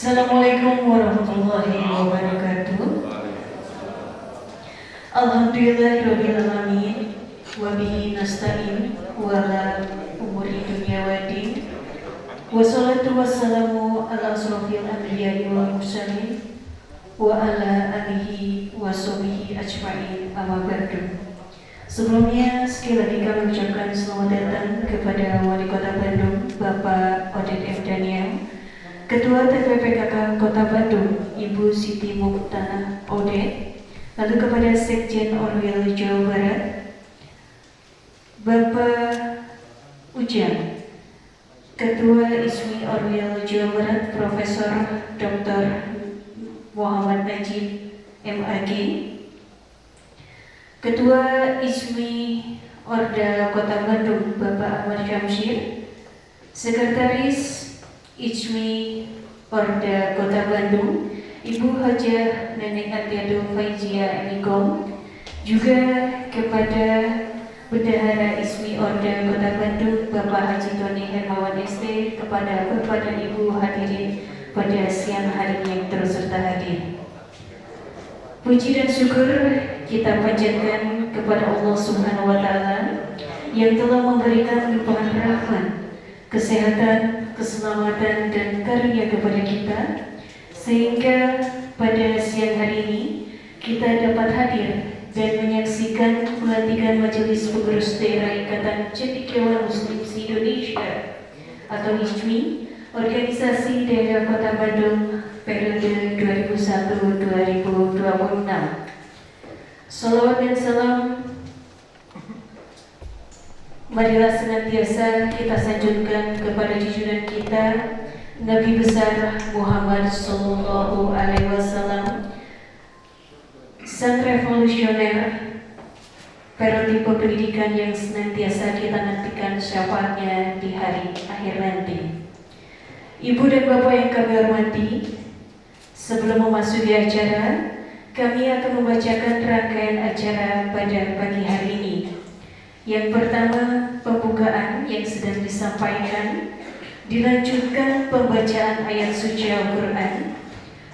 Assalamualaikum warahmatullahi wabarakatuh. Alhamdulillahirabbil alamin wa bihi nasta'in wa ala umuri dunya waddin. Wassalatu wassalamu ala asrofil anbiya'i wal mursalin wa ala alihi wa sahbihi ajma'in, amma ba'du. Sebelumnya sekali lagi kami ucapkan selamat datang kepada Wali Kota Bandung Bapak Oded F. Daniel, Ketua TPPKK Kota Bandung Ibu Siti Mukhtar Oded, lalu kepada Sekjen Orwil Jawa Barat Bapak Ujang, Ketua ISMI Orwil Jawa Barat Profesor Dr. Muhammad Najib MAG, Ketua ISMI Orda Kota Bandung Bapak Ahmad Syamsir, Sekretaris ISMI Orda Kota Bandung Ibu Hajah Nenek Atiado Faizia Emigom, juga kepada Bendahara ISMI Orda Kota Bandung Bapak Haji Tony Hermawan ST, kepada Bapak dan Ibu hadirin pada siang hari yang terus serta hadir. Puji dan syukur kita panjatkan kepada Allah Subhanahu wa Ta'ala yang telah memberikan limpahan rahmat, kesehatan, keselamatan dan karunia kepada kita, sehingga pada siang hari ini kita dapat hadir dan menyaksikan pelantikan Majelis Pengurus Daerah Ikatan Cendekiawan Muslim Indonesia atau ISMI, Organisasi Daerah Kota Bandung periode 2001-2026. Salawat dan salam marilah senantiasa kita sanjungkan kepada junjungan kita Nabi besar Muhammad Sallallahu Alaihi Wasallam, sang revolusioner, prototipe pendidikan yang senantiasa kita nantikan syafaatnya di hari akhir nanti. Ibu dan Bapak yang kami hormati, sebelum memasuki acara, kami akan membacakan rangkaian acara pada pagi hari ini. Yang pertama, pembukaan yang sedang disampaikan, dilanjutkan pembacaan ayat suci Al-Quran,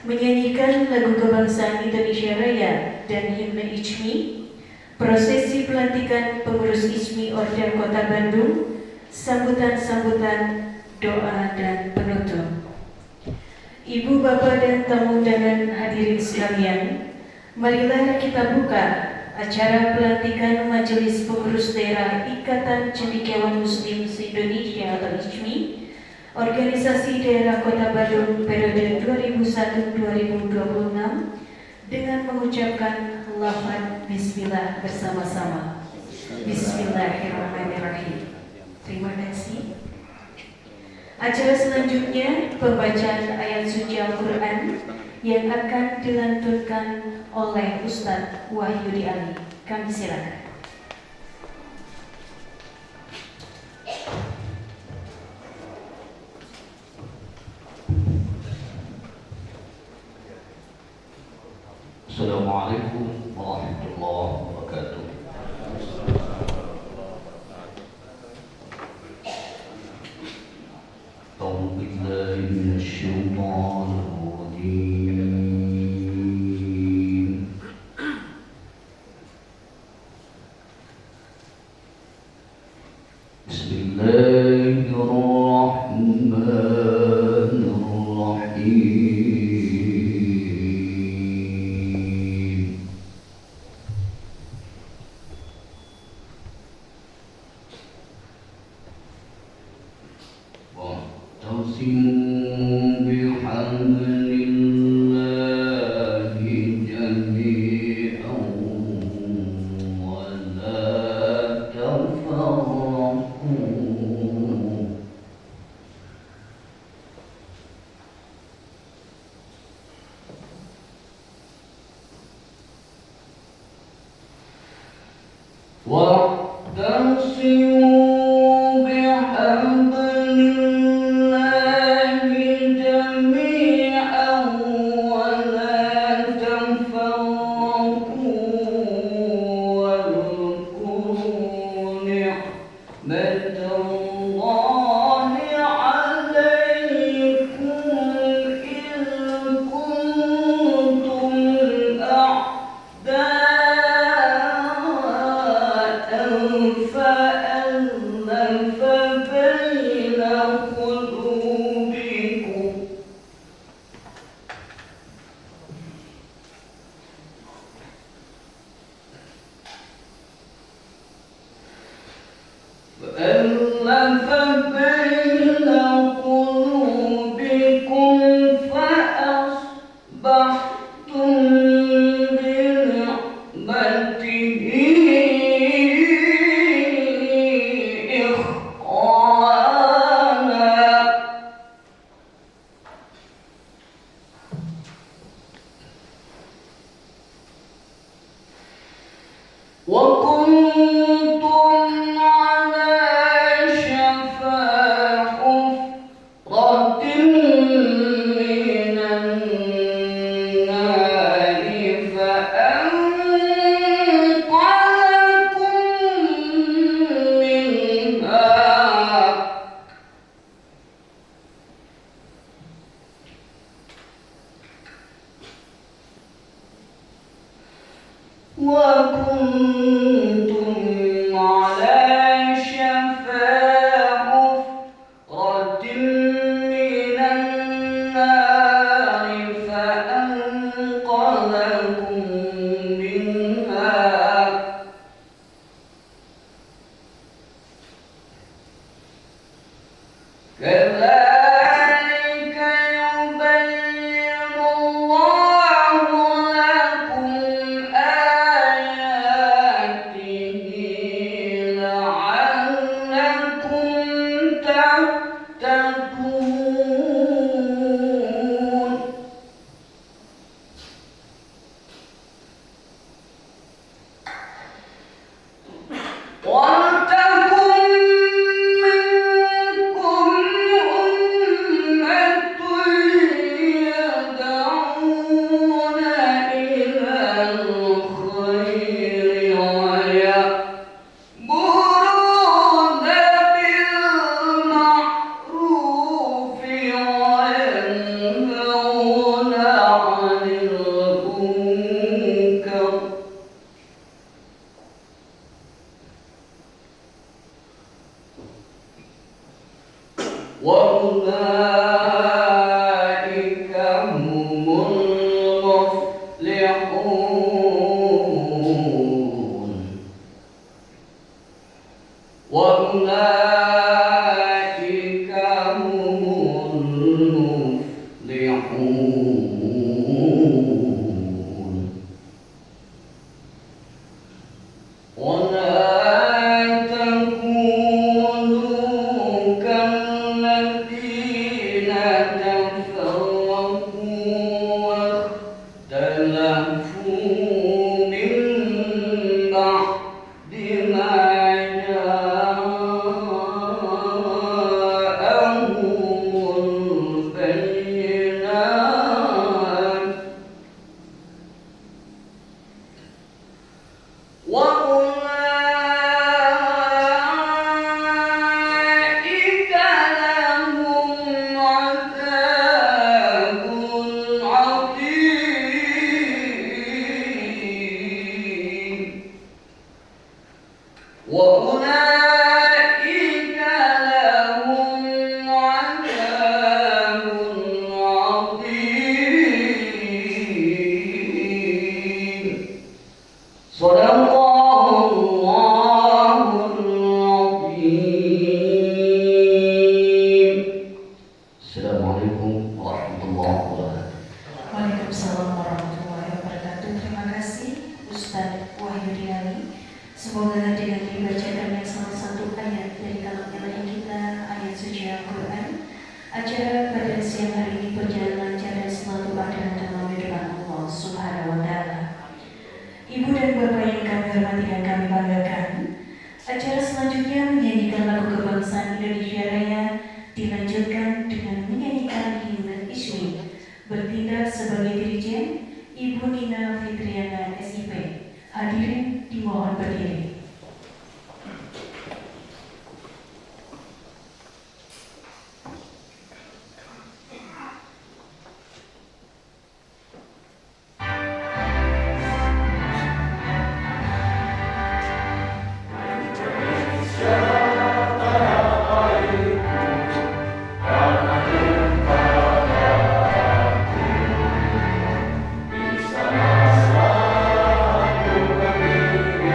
menyanyikan lagu kebangsaan Indonesia Raya dan himne ISMI, prosesi pelantikan pengurus ISMI Orda Kota Bandung, sambutan-sambutan, doa dan penutup. Ibu, Bapak dan tamu undangan hadirin sekalian, marilah kita buka acara pelantikan Majelis Pengurus Daerah Ikatan Cendekiawan Muslim Indonesia atau ISMI, Organisasi Daerah Kota Bandung periode 2001-2026 dengan mengucapkan lafaz Bismillah bersama-sama. Bismillahirrahmanirrahim. Terima kasih. Acara selanjutnya pembacaan ayat suci Al-Quran yang akan dilantunkan oleh Ustadz Wahyudi Ali. Kami silakan. Assalamualaikum warahmatullahi wabarakatuh. A'udzu billahi minasyaitonir rajim. Bismillahirrahmanirrahim. Wa'tasimu bihablillahi jami'an wa la tafarraqu. Wa'tasimu bihablillahi jami'an wa la tafarraqu wadhkuru ni'matallahi 'alaikum إذ وكنتم على شفا حفرة من النار فأنقذكم منها كذلك يبين الله لكم آياته لعلكم تهتدون ولتكن منكم أمة يدعون إلى الخير ويأمرون بالمعروف وينهون عن المنكر وأولئك هم المفلحون وأولئك هم المفلحون ولا تكونوا كالذين تفرقوا واختلفوا من بعد ما جاءهم البينات وأولئك لهم عذاب عظيم وأولئك لهم عذاب عظيم صدق الله العظيم السلام عليكم ورحمة الله وبركاته. Waalaikumsalam warahmatullahi wabarakatuh. Terima kasih Ustadz Wahyu Riali. Semoga dengan dibacakannya salah satu ayat dari kalam ilahi kita, ayat suci Al-Quran, acara pada siang hari ini berjalan lancar dan selalu ada dalam ridwan Allah Subhanahu wa Ta'ala. Ibu dan Bapak yang kami hormati dan kami banggakan, acara selanjutnya menyanyikan lagu kebangsaan Indonesia Raya, dilanjutkan dengan menyanyikan himne Ismi. Bertindak sebagai dirijen, Ibu Nina Fitriana SIP. Hadirin dimohon berdiri. Bisa satu berdiri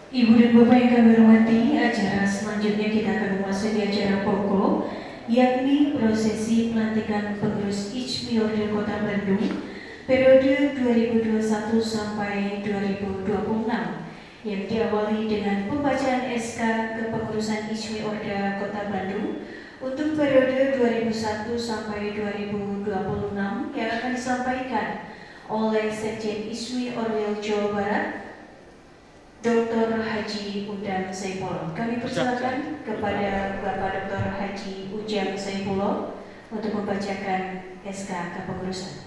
Ibu dan Bapak yang kami hormati, acara selanjutnya kita akan memasuki acara pokok, yakni prosesi pelantikan pengurus ICMI Order Kota Bandung periode 2021 sampai 2026 yang diawali dengan pembacaan SK kepengurusan ICMI Order Kota Bandung untuk periode 2001 sampai 2026 yang akan disampaikan oleh Sekjen ICMI Orwil Jawa Barat, Dr. Haji Ujang Saipulo. Kami persilakan kepada Bapak Dr. Haji Ujang Saipulo untuk membacakan SK kepengurusan.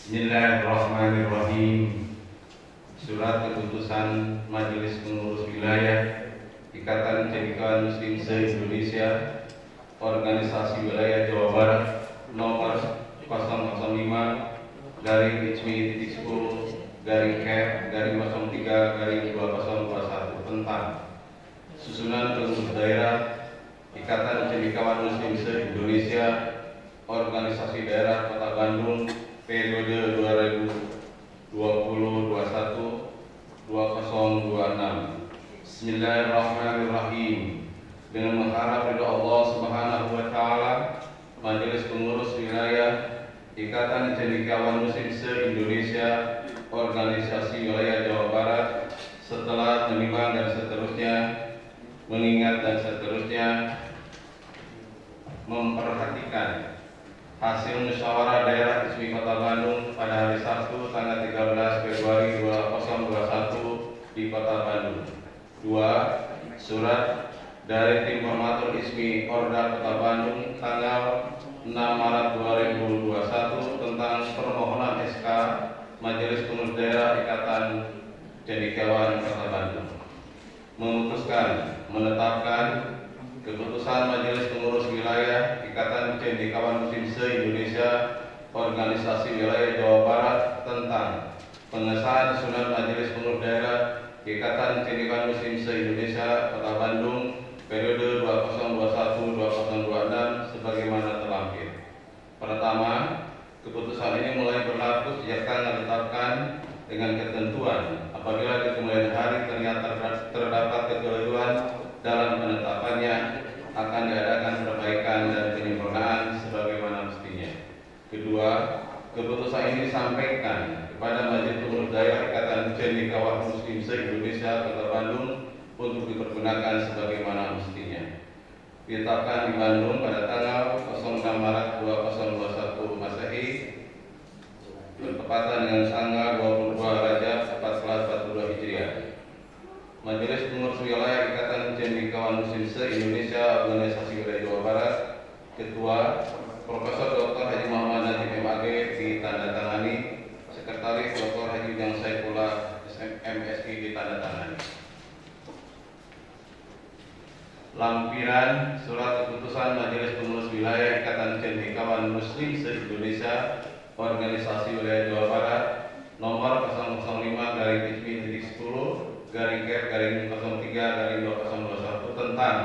Bismillahirrahmanirrahim. Surat keputusan Majelis Pengurus Wilayah Ikatan Cendekiawan Muslim se-Indonesia Organisasi Wilayah Jawa Barat nomor 005-10-Cap-03-2021 tentang susunan pengurus daerah Ikatan Cendekiawan Muslim se-Indonesia Organisasi Daerah Kota Bandung periode 2020-2026. Bismillahirrahmanirrahim. Dengan mengharap ridha Allah Subhanahu wa taala, Majelis Pengurus Wilayah Ikatan Cendekiawan Muslim se-Indonesia Organisasi Wilayah Jawa Barat setelah menimbang dan seterusnya, mengingat dan seterusnya, memperhatikan hasil musyawarah daerah ICMI Kota Bandung pada hari Sabtu tanggal 13 Februari 2021 di Kota Bandung. 2. Surat dari Tim Formatur ICMI Orda Kota Bandung tanggal 6 Maret 2021 tentang permohonan SK Majelis Pengurus Daerah Ikatan Cendekiawan Kota Bandung. Memutuskan menetapkan keputusan Majelis Pengurus Wilayah Ikatan Cendekiawan Muslim se-Indonesia Organisasi Wilayah Jawa Barat tentang pengesahan susunan Majelis Pengurus Daerah Ikatan Cendekiawan Muslim se-Indonesia Kota Bandung periode 2021-2026 sebagaimana terlampir. Pertama, keputusan ini mulai berlaku sejak tanggal ditetapkan dengan ketentuan apabila di kemudian hari ternyata terdapat kekeliruan dalam penetapannya akan diadakan perbaikan dan penyempurnaan sebagaimana mestinya. Kedua, keputusan ini disampaikan kepada Majelis Pengurus Daerah Ikatan Cendekiawan Muslim se-Indonesia Kota Bandung untuk dipergunakan sebagaimana mestinya. Ditetapkan di Bandung pada tanggal 06 Maret 2021 Masehi bertepatan dengan tanggal 22 Rajab 1442 Hijriah. Majelis Pengurus Wilayah Ikatan Cendekiawan Muslim se-Indonesia Organisasi Wilayah Jawa Barat, Ketua Profesor Dr. Haji Muhammad Najib MAG ditandatangani, Sekretaris Dr. Haji Ujang Saipulo MSI ditandatangani. Lampiran Surat Keputusan Majelis Pengurus Wilayah Ikatan Cendekiawan Muslim se-Indonesia Organisasi Wilayah Jawa Barat nomor 005-10-Cap-03-2021 tentang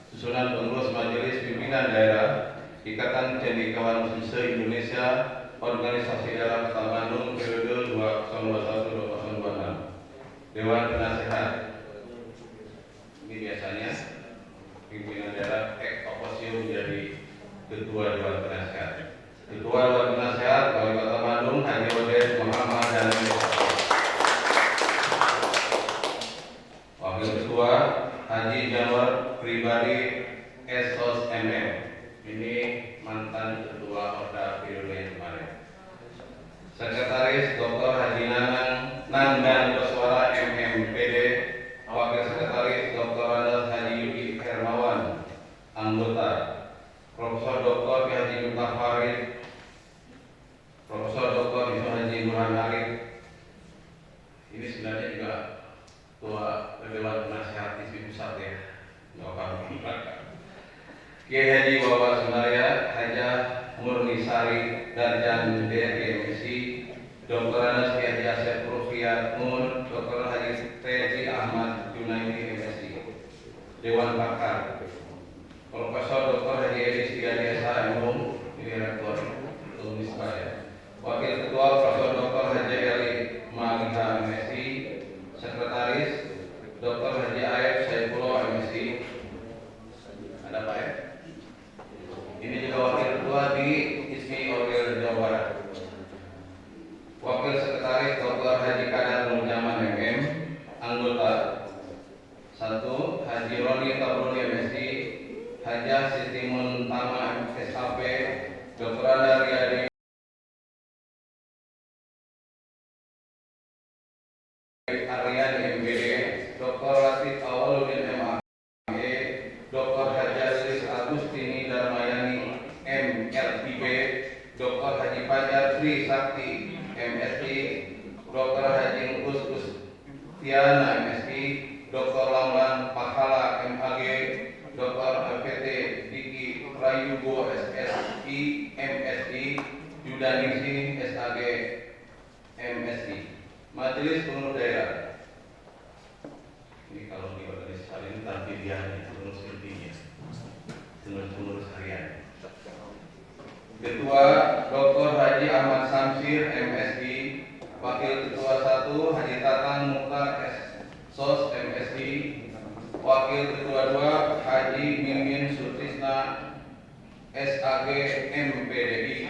susunan pengurus Majelis Pimpinan Daerah Ikatan Cendekiawan Muslim se-Indonesia Organisasi Daerah Kota Bandung periode 2021-2026. Dewan Penasehat. Ini biasanya pimpinan daerah ex officio menjadi Ketua Dewan Penasehat. Ketua Dewan Penasehat Wali Kota Bandung Haji Odes Muhammad dan Wakil Ketua Haji Januar Pribadi Esos MM. Ini mantan Ketua Orda periode yang kemarin. Sekretaris Dr. Haji Nandan Koswara MMPD. Wakil Sekretaris Dr. Andas Haji Yudi Hermawan. Anggota Profesor Dr. Haji Miftah Farid, Profesor Dr. Haji Burhan Arif. Ini sebenarnya juga Ketua Dewan Penasehat ICMI Pusat ya. Kiai Haji Wawa Sundarya, Haja Sari Darjan DRI MSI, Dr. Anas Yahya Asep Rufiat Nur, Dr. Haji Teji Ahmad Junaidi MSI. Dewan Pakar Profesor Dr. Haji Edi Setiadi SHM, Direktur Unisbaya. Wakil Ketua Profesor Dr. Haji Eli Magha MSI. Sekretaris Dr. Haji Aep Saifullah MSI. Ada Pak ya? Ini juga Wakil Ketua di ISMI Orgel Jawa Barat. Wakil Sekretaris Dr. Haji Kadar Nurjaman MM. Anggota 1. Haji Roni Tabroni MSI. Hajah Siti Muntama SHP. Dr. Anda Riyadi Aryani MPD. Dr. Latif Awaludin MA. Dr. Haji Lilis Agustini Darmayani MLIB. Dr. Haji Fajar Tri Sakti MSI. Dr. Haji Tiana MSI. Dr. Lamban Pahala MAG. Dr. APT Diki Prayugo SSI MSI. Yudanisi SAG MSI. Majelis Pengurus Daerah. Ini kalau di organisasi ini tapi dia pengurus intinya, pengurus harian. Ketua Dr. Haji Ahmad Samsir MSI. Wakil Ketua 1 Haji Tatang Mukhtar SOS MSI. Wakil Ketua 2 Haji Mimin Sutrisna SAG MPDI.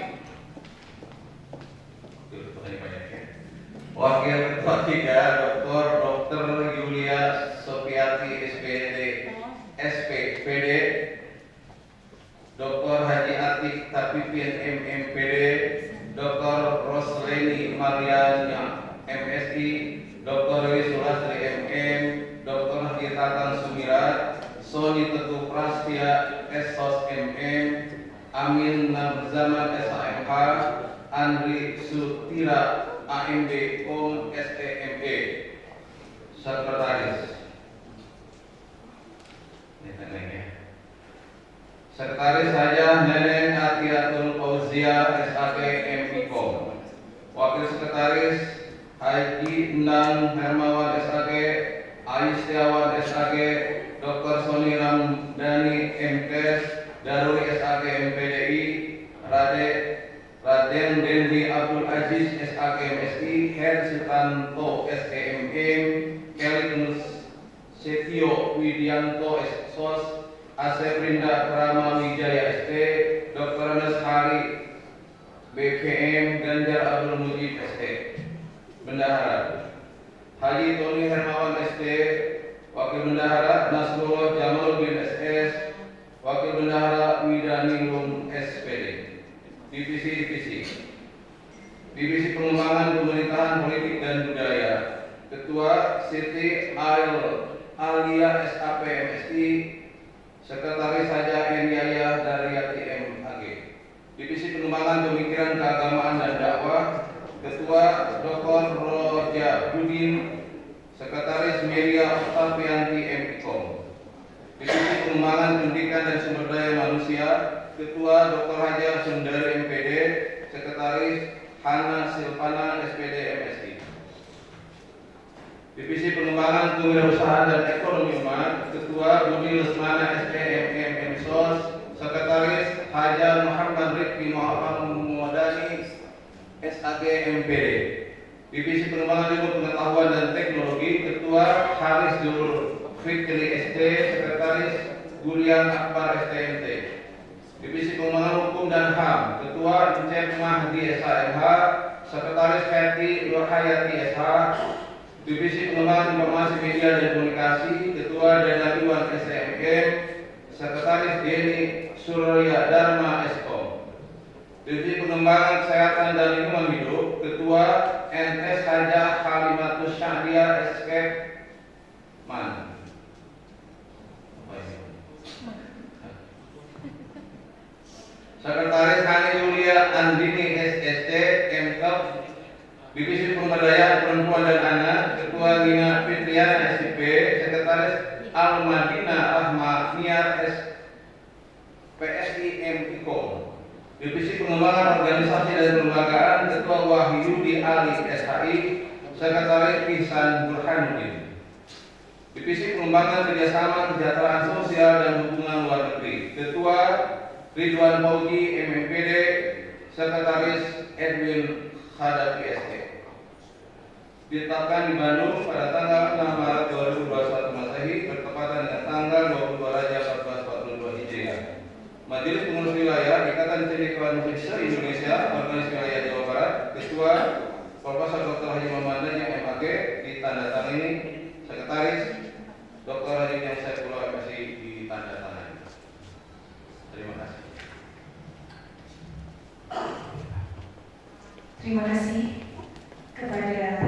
Wakil Ketua 3 Dr. Yulia Sofiati SPPD. Dr. Haji Atik Tapipin MMPD. Dr. Rosleni Mariana MSI. Dr. Sulastri MM. Dr. Haji Tatang Sumirat. Soni Teguh Prastia SOS MM. Amin Nabzaman SAMH. Andri Sutira AMD Om SEME. Sekretaris Sekretaris saja Neneng Atiatul Fauzia SAG MIKOM. Wakil Sekretaris Haji Endang Hermawan SAG. Ais Setiawan SAG. Dr. Soni Ramdhani MKes. Daruli SAG MPDI. Raden Dendi Abdul Aziz SAG MSI. Her Sutanto SEMM. Kelly Setio Widianto SOS. Asep Rinda Prama Wijaya ST. Dr. Anas Hari BPM. Ganjar Abdul Mujib ST. Bendahara Haji Tony Hermawan ST. Wakil Bendahara Nasrullah Jamaluddin SS. Wakil Bendahara Widanilum SPD. Divisi Pengembangan Pemerintahan Politik dan Budaya. Ketua Siti Alia SAP MSI. Sekretaris Haja N. Yaya Daryati MAG. Divisi Pengembangan Pemikiran Keagamaan dan Dakwah. Ketua Dr. Roja Budin. Sekretaris Melia Octavianti MIKOM. Divisi Pengembangan Pendidikan dan Sumber Daya Manusia. Ketua Dr. Haja Sundari MPD. Sekretaris Hana Silvana SPD MSI. Divisi Pengembangan Kewirausahaan dan Ekonomi Umat. Ketua Budi Lesmana SPMM MSOS. Sekretaris Haja Muhammad Rifki Muhammadani SAG MPD. Divisi Pengembangan Ilmu Pengetahuan dan Teknologi. Ketua Haris Zul Fikri ST. Sekretaris Gulian Akbar STMT. Divisi Pengembangan Hukum dan HAM. Ketua Encep Mahdi SHMH. Sekretaris Heti Nurhayati SH. Divisi Pengembangan Informasi Media dan Komunikasi. Ketua Danaliwan SMM. Sekretaris Deni Surya Dharma SKOM. Divisi Pengembangan Kesehatan dan Lingkungan Hidup. Ketua NS Haja Halimatus Syahriah Eskep Man. Sekretaris Hani Yulia Andini SST MKep. Divisi Pemberdayaan Perempuan dan Anak. Ketua Lina Fitriana SIP. Sekretaris Al-Madinah Ahmad Niar PSI MIKOM. Divisi Pengembangan Organisasi dan Kelembagaan Ketua Wahyudi Ali SHI, Sekretaris Ihsan Burhanuddin. Divisi Pengembangan Kerjasama Kesejahteraan Sosial dan Hubungan Luar Negeri, Ketua Ridwan Fauzi MMPD, Sekretaris Edwin Khadafi SE. Ditetapkan di Bandung pada tanggal 6 Maret 2021 Masehi bertepatan dengan tanggal 22 Rajab 1442 Hijriah. Majelis Pengurus Wilayah Ikatan Cendekiawan Muslim se-Indonesia Organisasi Wilayah Jawa Barat, Ketua Profesor Dr. Haji Muhammad Najib MAG, ditandatangani Sekretaris Dr. Haji Yang Saifullah MSI, ditandatangani. Terima kasih. Terima kasih kepada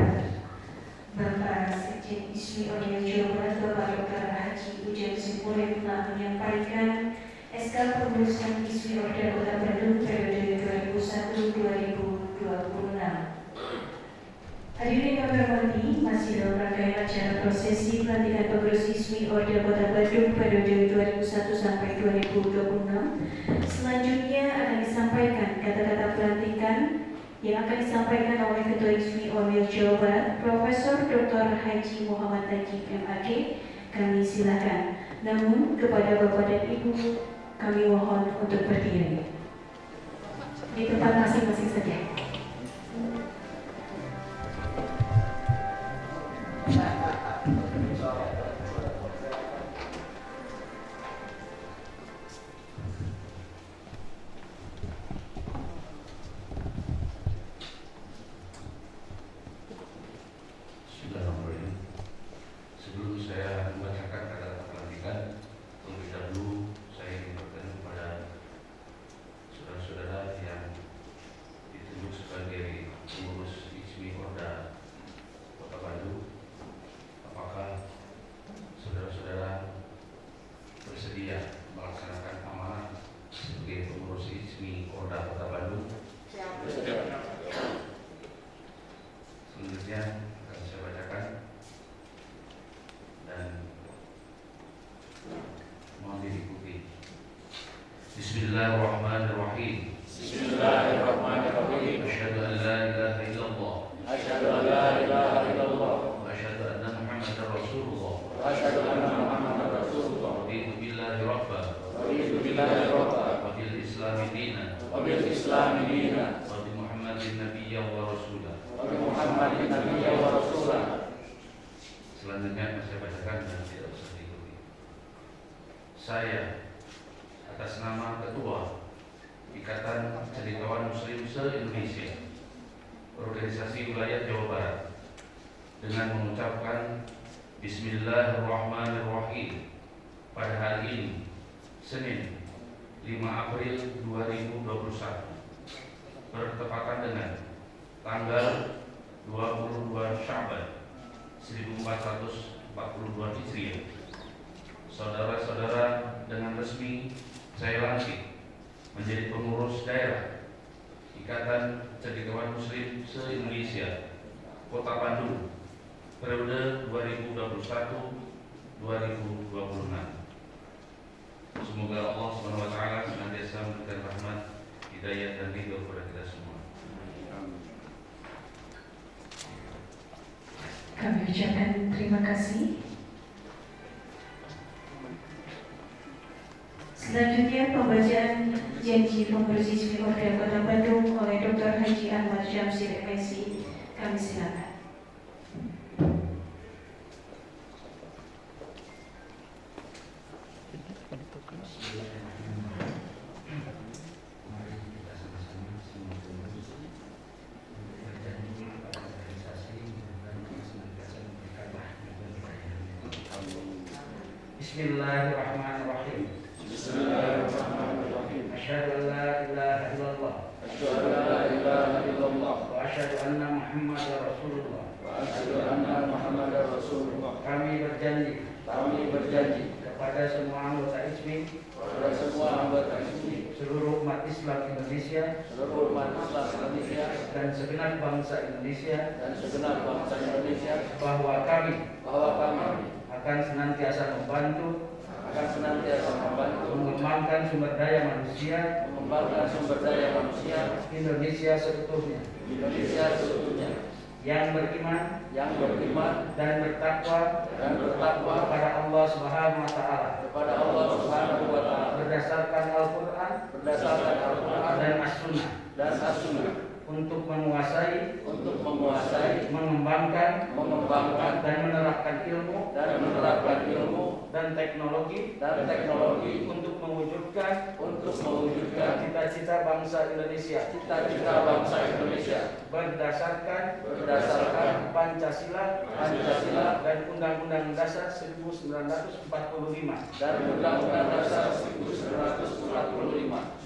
Bapak Sekjen ISMI Order Jawa Barat, Bapak Dr. Haji Ujang Simpulim telah menyampaikan SK Pengurusan ISMI Order Kota Bandung periode 2001-2026. Hadirin kami hormati, masih dalam rangkaian acara prosesi pelantikan pengurus ISMI Order Kota Bandung periode 2001 sampai 2026. Selanjutnya akan disampaikan kata-kata pelantikan yang akan disampaikan oleh Ketua ISMI Order Jawa Barat, Profesor Dr. Haji Muhammad Najib MAG. Kami silakan. Namun kepada Bapak dan Ibu kami mohon untuk berdiri di tempat masing-masing saja. Sebelum saya membacakan kata-kata pelantikan, terlebih dahulu saya ingin bertanya kepada saudara-saudara yang ditunjuk sebagai pengurus ISMI Orda Kota Bandung, apakah saudara-saudara bersedia melaksanakan amanah sebagai pengurus ISMI Orda Kota Bandung? Selanjutnya akan saya bacakan dan mohon diikuti. Bismillahirrahmanirrahim. Bismillahirrahmanirrahim. Asyhadu an la ilaha illallah. Asyhadu an la ilaha illallah. Wa asyhadu anna Muhammadar Rasulullah. Wa asyhadu anna Muhammadar Rasulullah. Raditu billahi rabban. Raditu billahi rabban. Wa bil islami dinan. Wa bil islami dinan. Wa bi Muhammadin nabiyyan wa rasulah. Wa bi Muhammadin nabiyyan wa rasulah. Selanjutnya saya bacakan dan tidak usah diikuti. Saya atas nama Ketua Ikatan Cendekiawan Muslim se-Indonesia Organisasi Wilayah Jawa Barat dengan mengucapkan Bismillahirrahmanirrahim pada hari ini Senin 5 April 2021 bertepatan dengan tanggal 22 Sya'ban 1442 Hijriah. Saudara-saudara, dengan resmi saya lantik menjadi pengurus daerah Ikatan Cendekiawan Muslim se-Indonesia Kota Bandung periode 2021-2026. Semoga Allah SWT senantiasa memberikan rahmat, hidayah dan ridho kepada kita semua. Kami ucapkan terima kasih. Selanjutnya pembacaan janji pengurus ISMI Order Kota Bandung oleh Dr. Haji Ahmad Syamsir MSI. Kami silakan. Bismillahirrahmanirrahim. Bismillahirrahmanirrahim. Asyhadu an la ilaha illallah. Asyhadu an la ilaha illallah. Wa asyhadu anna Muhammadar Rasulullah. Wa asyhadu anna Muhammadar Rasulullah. Kami berjanji kepada semua anggota ISMI, kepada semua anggota ISMI, seluruh umat Islam Indonesia, seluruh umat Islam Indonesia, dan segenap bangsa Indonesia, bahwa kami akan senantiasa membantu akan senantiasa membantu mengembangkan sumber daya manusia Indonesia seutuhnya, yang beriman dan bertakwa kepada Allah Subhanahu wa taala berdasarkan Al-Qur'an dan As-Sunnah untuk menguasai, mengembangkan dan menerapkan ilmu dan teknologi untuk mewujudkan cita-cita bangsa Indonesia berdasarkan Pancasila dan Undang-Undang Dasar 1945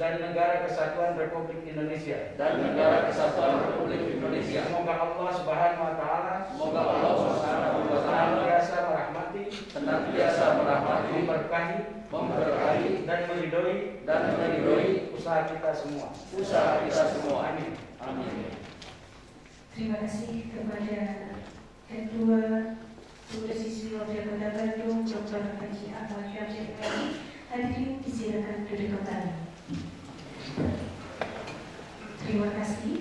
dan Negara Kesatuan Republik Indonesia. Semoga Allah Subhanahu wa taala senantiasa merahmati, memberkahi dan meridhoi usaha kita semua. Amin. Terima kasih kepada Ketua Siswi Wabda Kota Bandung, Dr. Haji Ahmad Syamsil. Hadirin disilakan duduk kembali. Terima kasih.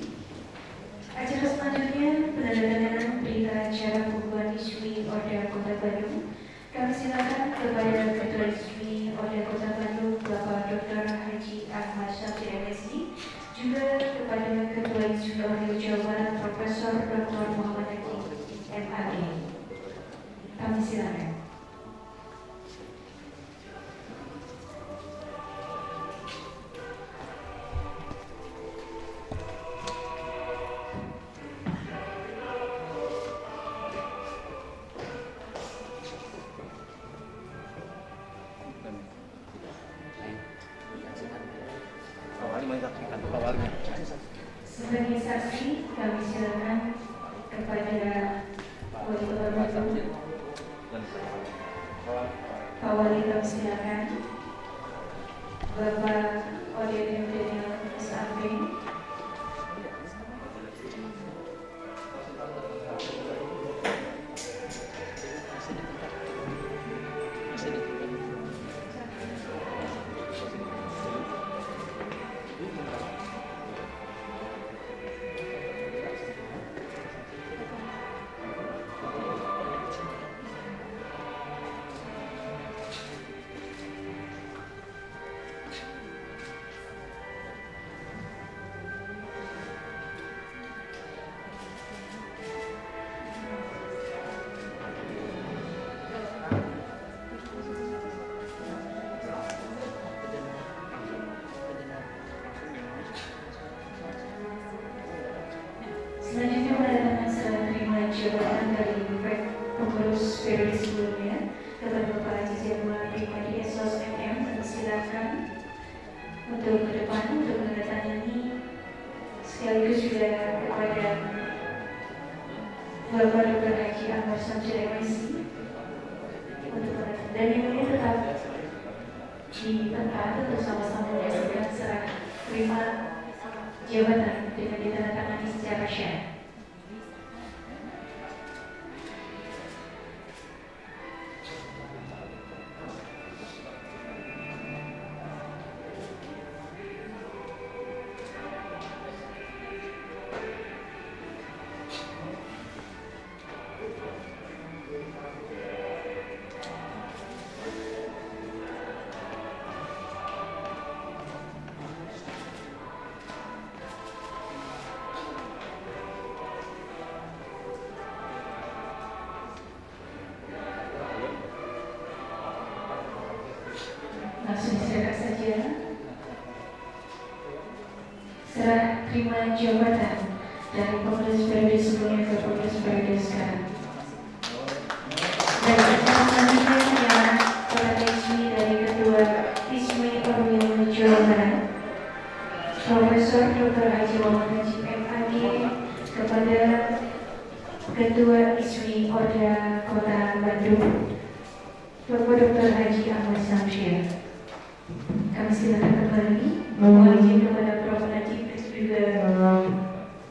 Acara selanjutnya penandatanganan berita acara pembukaan Iswi Orda Kota Bandung. Kami silakan kepada Ketua Iswi Orda Kota Bandung, Bapak Dr. Haji Ahmad Syamsil MSc, juga kepada Ketua Iswi Orda Jawa Barat, Profesor Dr. Muhammad Haji MAG. Kami silakan. Sebagai saksi, kami silakan kepada Wali Kota Bandung. Pak Wali, kami silakan. Bapak Odedin Daniel SAP. Selanjutnya menandatangan serah terima jabatan dari pengurus periode sebelumnya kepada Bapak Haji Jamal Primadi SOS MM. Silakan untuk ke depan untuk menandatangani, sekaligus juga kepada Bapak Dr. Haji Ahmad Syamsil MSc untuk menandatangani, dan yang ini tetap di tempat untuk sama-sama menyaksikan serah terima jabatan dengan ditandatangani secara syah. Langsung silakan saja serah terima jabatan dari pengurus periode sebelumnya ke pengurus periode sekarang. Dan acara selanjutnya adalah kepada Ismi dari Ketua Ismi Orwil Jawa Barat, Profesor Dr. Haji Muhammad Haji MAG, kepada Ketua Ismi Orda Kota Bandung, Bapak Dr. Haji Ahmad Syamsil. Kami silakan kembali mohon izin kepada Prof. Najib dan juga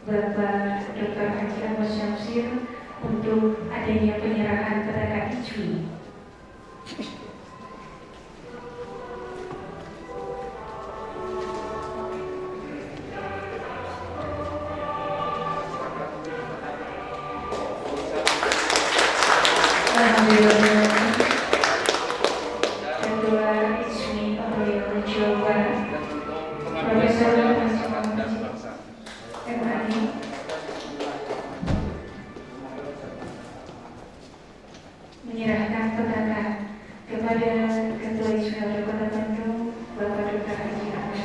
Bapak Dr. Haji Ahmad Syamsil untuk adanya penyerahan kepada Iswi.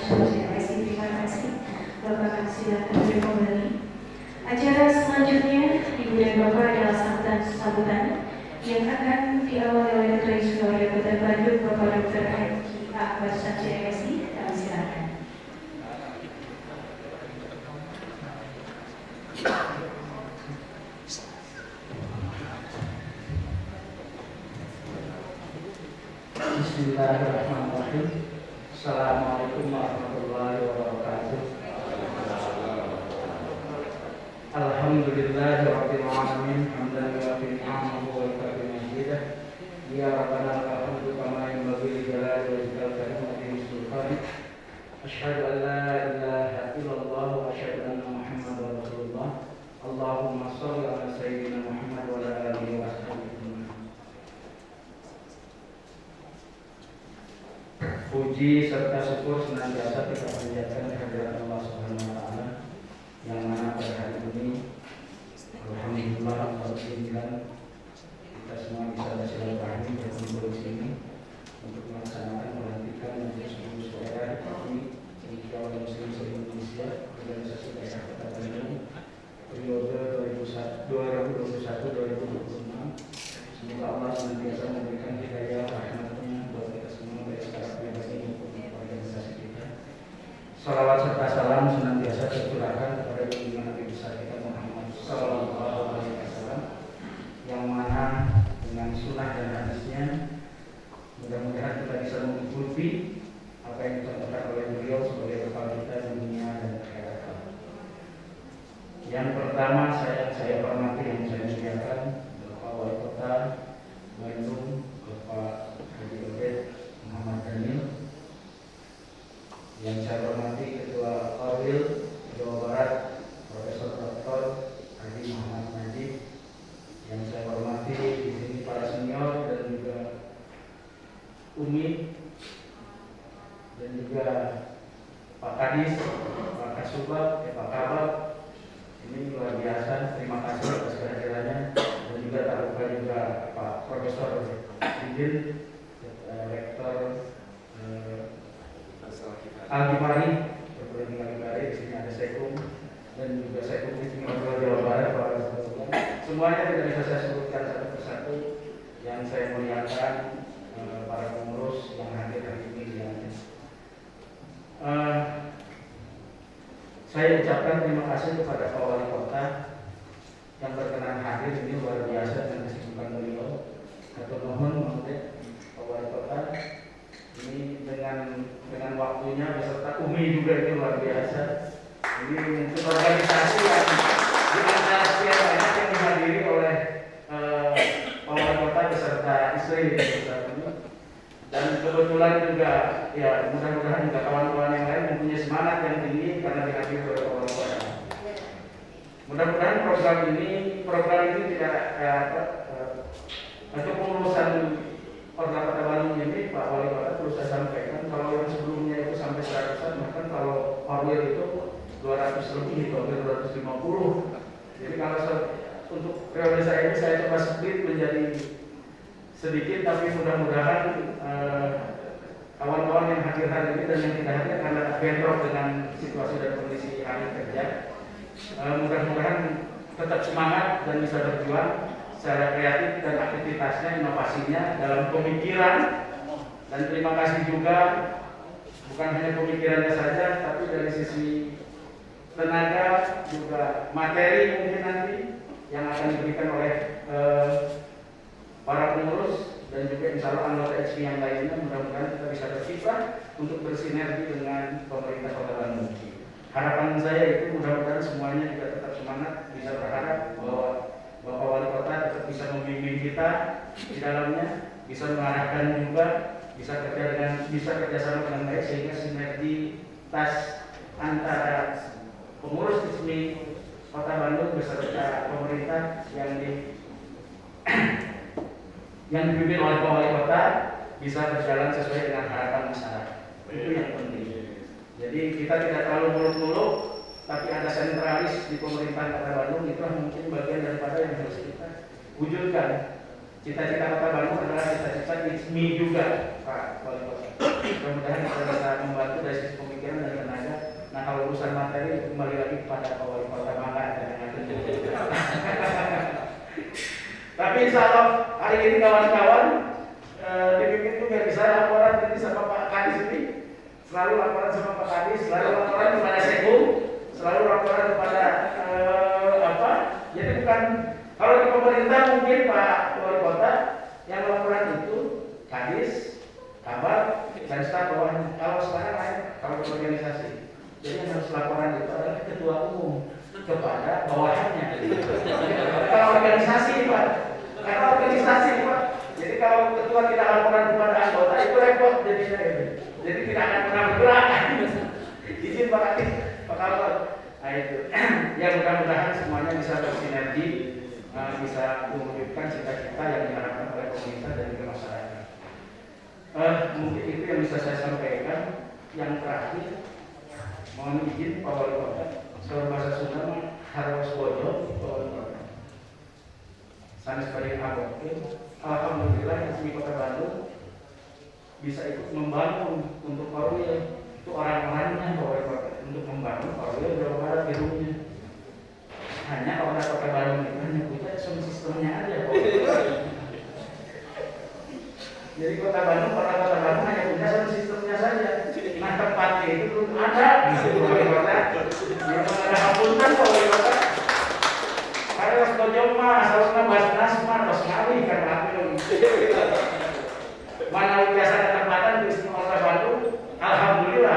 CLSI. Terima kasih. Bapak akan silakan kembali. Acara selanjutnya Ibu dan Bapak adalah sambutan yang akan diawali oleh Ketua Iswara Kota Bandung Bapak Dr. Haji Akbar Syamsi MSI. Kami silakan. Bismillahirrahmanirrahim. Assalamualaikum warahmatullahi wabarakatuh. Alhamdulillahirabbil alamin. Hamdan yuwafi ni'amahu wa yukafi majidah. Ya Rabbana lakal hamdu kama yanbaghi li jalali wajhika wa karimati sultanik. Asyhadu an la ilaha illallah wa asyhadu anna Muhammadar Rasulullah. Allahumma shalli ala sayyidina Muhammad wa ala alihi wa sahbihi. Puji serta syukur senantiasa kita panjatkan kehadirat Allah Subhanahu wa taala yang mana pada hari ini alhamdulillah alhamdulillah kita semua bisa bersilaturahmi berkumpul di sini untuk melaksanakan pelantikan majelis pengurus daerah di Kawan Muslim seluruh Indonesia organisasi daerah Kota Bandung periode 2021-2026. Semoga Allah senantiasa memberikan hidayah rahmatnya buat kita semua dari secara pribadi maupun organisasi kita. Salawat serta salam senantiasa tercurahkan kepada junjungan Nabi besar kita Muhammad Sallallahu Alaihi Wasallam yang mana dengan sunnah dan hadisnya mudah-mudahan kita bisa mengikuti apa yang dicontohkan oleh beliau sebagai bekal kita di dunia dan akhirat. Yang pertama saya hormati yang saya muliakan Bapak Wali Kota Bandung Bapak Haji Obed Muhammad Daniel, yang saya hormati Ketua Korwil Jawa Barat Profesor Dr. Haji Muhammad Najib, yang saya hormati di sini para senior dan juga Umi dan juga Pak Kadis, Pak Kasubag, Pak Kabag. Ini luar biasa, terima kasih atas kehadirannya, dan juga tak lupa juga Pak Profesor Didin, Rektor Al-Ghifari, Perguruan Al-Ghifari. Di sini ada Sekum dan juga Sekum di Tinggal Jawa Barat. Semuanya tidak bisa saya sebutkan satu persatu. Yang saya muliakan para pengurus yang hadir hari ini. Saya ucapkan terima kasih kepada Pak Wali Kota yang berkenan hadir. Ini luar biasa dengan kesibukan beliau. Hatur nuhun Pak Wali Kota ini dengan waktunya beserta Umi juga, itu luar biasa. Ini mungkin organisasi yang dengan cara sekian banyak yang dihadiri oleh Pak Wali Kota beserta istri dan kebetulan juga ya mudah-mudahan juga kawan-kawan yang lain mempunyai semangat yang tinggi karena dihadiri oleh Pak Wali Kota. Mudah-mudahan program ini tidak untuk pengurusan Kota Bandung ini Pak Wali Kota terus saya sampaikan kalau yang sebelumnya itu sampai 100-an, bahkan kalau Korwil itu 200 lebih, hampir 250. Jadi kalau untuk periode saya ini saya coba split menjadi sedikit, tapi mudah-mudahan kawan-kawan yang hadir hari ini dan yang tidak hadir karena bentrok dengan situasi dan kondisi hari kerja, mudah-mudahan tetap semangat dan bisa berjuang secara kreatif dan aktivitasnya, inovasinya dalam pemikiran. Dan terima kasih juga bukan hanya pemikirannya saja, tapi dari sisi tenaga juga materi mungkin nanti yang akan diberikan oleh para pengurus dan juga insya Allah anggota HMI yang lainnya. Mudah-mudahan kita bisa berkiprah untuk bersinergi dengan pemerintah Kota Bandung. Harapan saya itu mudah-mudahan semuanya juga tetap semangat, bisa berharap bahwa Bapak Wali Kota tetap bisa membimbing kita di dalamnya, bisa mengarahkan juga, bisa kerjasama dengan baik sehingga sinergitas antara pengurus HMI Kota Bandung beserta pemerintah yang dipimpin oleh Pak Wali Kota bisa berjalan sesuai dengan harapan masyarakat. Itu yang penting. Jadi kita tidak terlalu muluk-muluk, tapi ada sentralis di pemerintahan Kota Bandung. Itu mungkin bagian daripada yang harus kita wujudkan. Cita-cita Kota Bandung adalah cita-cita HMI juga, Pak Wali Kota. Mudah-mudahan kita bisa membantu dari sisi pemikiran urusan materi kembali lagi kepada Pak Wali Kota Bangka. Tapi insya Allah hari ini kawan-kawan dipimpin juga bisa laporan nanti sama Pak Kadis ini, selalu laporan sama Pak Kadis, selalu laporan kepada Sekum, selalu laporan kepada apa? Jadi bukan kalau di pemerintah mungkin Pak Wali Kota yang laporan itu Kadis, Kabar, dan staf bawahnya. Kalau sekarang lain, kalau di organisasi, jadi yang harus laporan itu adalah ketua umum kepada bawahannya. Kalau organisasi Pak, karena organisasi Pak. Jadi kalau ketua tidak laporan kepada anggota itu repot jadinya ini. Jadi tidak akan pernah bergerak. Izin Pak Kadis, Pak Kabar. Nah itu. Yang mudah-mudahan semuanya bisa bersinergi, bisa mewujudkan cita-cita yang diharapkan oleh pemerintah dan juga masyarakat. Mungkin itu yang bisa saya sampaikan. Yang terakhir, mohon izin Pak Wali Kota, seorang bahasa Sunda harus bojo Pak Wali Kota. Sanes bari aboke. Alhamdulillah di Kota Bandung bisa ikut membangun untuk Korwil. Itu orang-orangnya Pak Wali Kota untuk membangun Korwil Jawa Barat di rumahnya. Hanya orang Kota Bandung itu hanya punya sistemnya aja Pak Wali Kota. Jadi Kota Bandung, orang Kota Bandung hanya punya satu sistemnya saja. Nah tempatnya itu belum ada di Wali Kota. Yang ada hapunten Pak Wali Kota. Karena was bojong mah, asalnya basnas mah, tos ngawi kan aku. Mana biasa ada tempatan di Kota Bandung, alhamdulillah.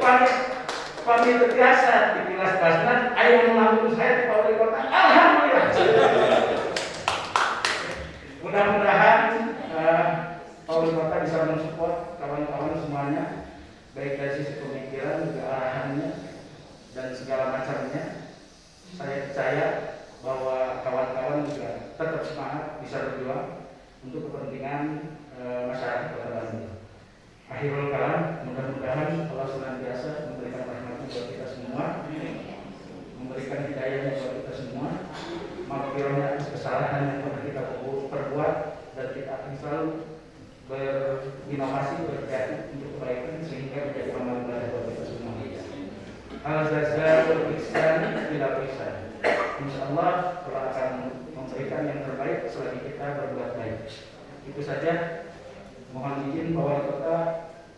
Kami terbiasa di kelas basnas, ayo mengampun saya di Pak Wali Kota, alhamdulillah. Mudah-mudahan Pak Wali Kota bisa mensupport kawan-kawan semuanya, baik dari sisi pemikiran juga arahannya dan segala macamnya. Saya percaya bahwa kawan-kawan juga tetap semangat bisa berjuang untuk kepentingan masyarakat Kota Bandung. Akhirul kalam, mudah-mudahan Allah senantiasa memberikan rahmat buat kita semua, memberikan hidayah buat kita semua, maghfirahnya atas kesalahan yang pernah kita perbuat, dan kita akan selalu berinovasi, berkreatif untuk kebaikan sehingga menjadi amal ibadah buat kita semua. Al-Jazaa ihsan bila ihsan. Insyaallah Allah akan memberikan yang terbaik selagi kita berbuat baik. Itu saja. Mohon izin Pak Wali Kota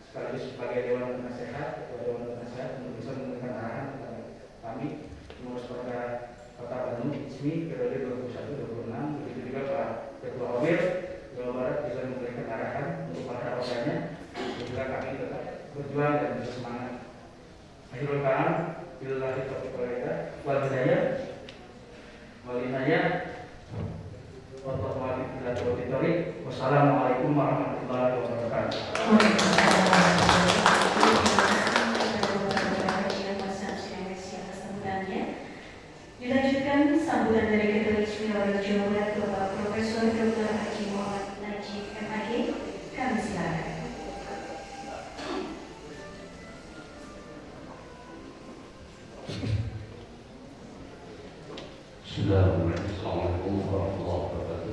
sekaligus sebagai Dewan Penasehat, Ketua Dewan Penasehat untuk bisa memberikan arahan kepada kami pengurus perkara Kota Bandung ISMI periode 2021-2026. Begitu juga Pak Ketua OBIR Jawa Barat bisa memberikan arahan untuk para organnya. Juga kami tetap berjuang dan bersemangat. Akhirul kalam, billahi taufiq wal hidayah, wal inayah, wassalamualaikum warahmatullahi wabarakatuh. Dilanjutkan sambutan dari Ketua ISMI Jawa Barat Bapak Profesor Dr. Haji Muhammad Najib MAG. Kami silakan. Assalamualaikum warahmatullahi wabarakatuh.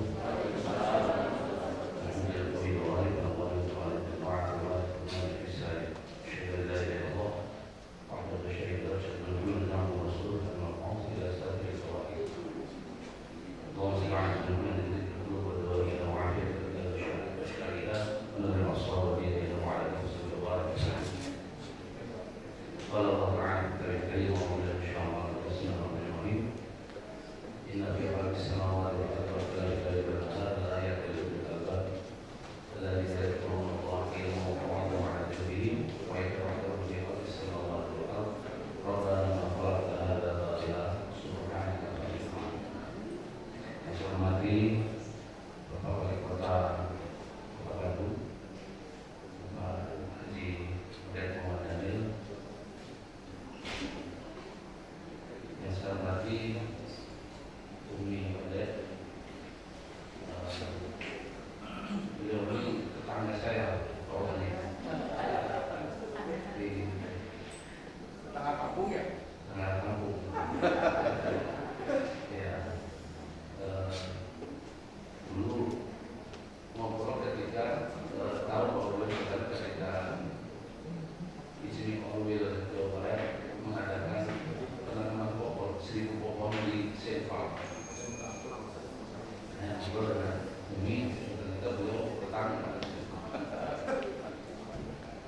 ngobrol dengan Umi, ternyata beliau bertanya.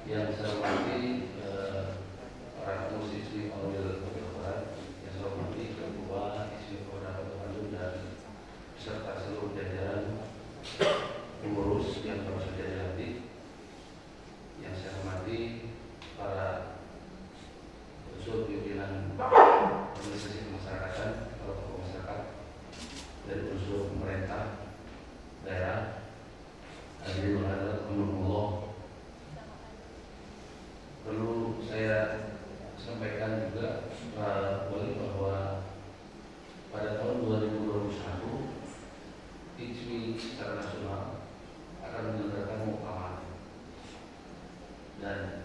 Yang saya hormati para musisi Aulil Barat, yang saya hormati Ketua Ismi Polda Kota Bandung dan serta seluruh jajaran pengurus yang baru saja dilantik. Yang saya hormati para unsur pimpinan organisasi kemasyarakatan, tokoh masyarakat dari unsur pemerintah daerah, hadirin hadirat Allah. Perlu saya sampaikan juga bahwa pada tahun 2021 ICMI secara nasional akan menyelenggarakan muktamar dan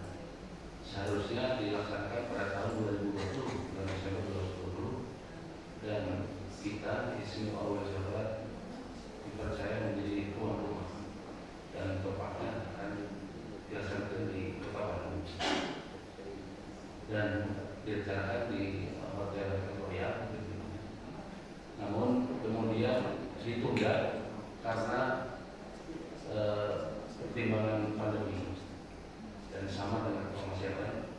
seharusnya dilaksanakan pada tahun 2020 dan Desember 2020, dan kita ICMI Aulil Barat dipercaya menjadi tuan rumah dan tempatnya akan dilaksanakan di Kota Bandung dan direncanakan di Hotel Victoria. Namun kemudian ditunda karena pertimbangan pandemi, dan sama dengan informasi yang lain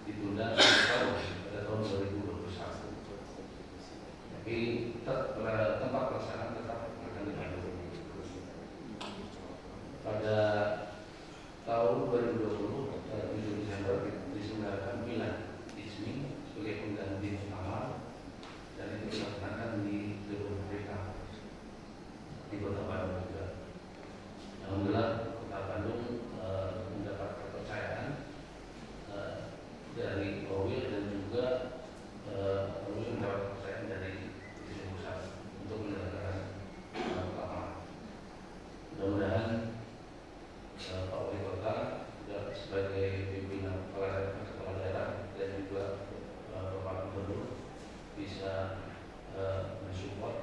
ditunda pada tahun 2021. Tapi tempat pelaksanaan tetap akan di Bandung. Pada tahun 2020 7 Desember diselenggarakan Milad ICMI sebagai pengganti muktamar, dan itu dilaksanakan di Gedung Merdeka di Kota Bandung juga. Alhamdulillah Kota Bandung mendapat kepercayaan dari Aulil dan juga Aulil mendapat kepercayaan dari Divisi Pusat untuk menyelenggarakan muktamar. Mudah-mudahan Pak Wali Kota sebagai pimpinan kepala daerah dan juga Bapak Gubernur bisa mensupport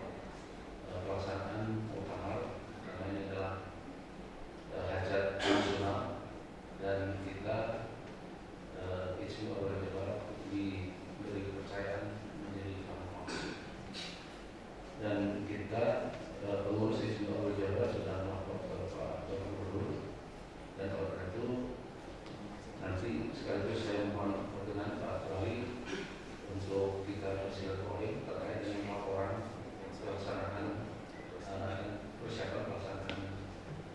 pelaksanaan muktamar, karena ini adalah hajat nasional dan kita ICMI Aulil Barat diberi kepercayaan menjadi tuan rumah, dan kita pengurus ICMI Aulil Barat sudah melapor ke Pak Gubernur, dan oleh itu nanti sekaligus saya mohon perkenan Pak Wali untuk kita bersilaturahim terkait dengan laporan pelaksanaan persiapan pelaksanaan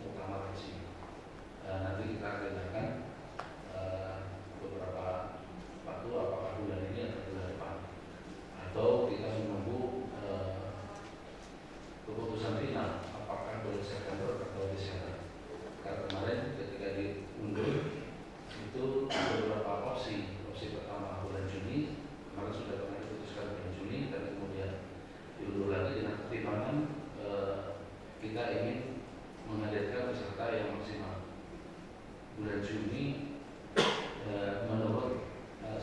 muktamar di sini. Nanti kita agendakan beberapa waktu, apakah bulan ini atau bulan depan, atau kita menunggu keputusan final apakah bulan September atau Desember. Karena kemarin ketika diundur itu beberapa opsi. Opsi pertama bulan Juni, kemarin sudah pernah diputuskan bulan Juni, dan kemudian diundur lagi dengan pertimbangan kita ingin menghadirkan peserta yang maksimal. Bulan Juni menurut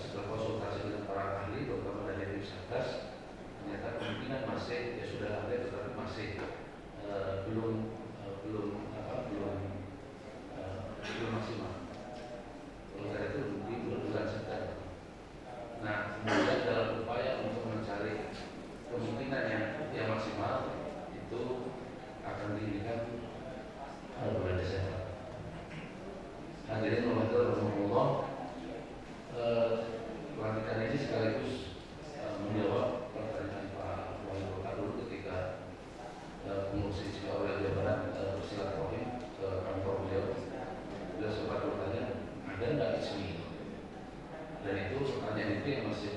setelah konsultasi dengan para ahli, terutama dari Satgas, ternyata kemungkinan masih sudah ada, tetapi masih belum maksimal. Oleh karena itu di bulan September. Nah, kemudian dalam upaya untuk mencari kemungkinan yang maksimal itu akan diinginkan bulan Desember. Hadirin Allah, pelantikan ini sekaligus menjawab pertanyaan Pak Wali Kota dulu ketika pengurus ICMI Aulil Barat bersilaturahim ke kantor beliau. Beliau sempat bertanya, ada nggak ICMI? Dan itu pertanyaan itu yang masih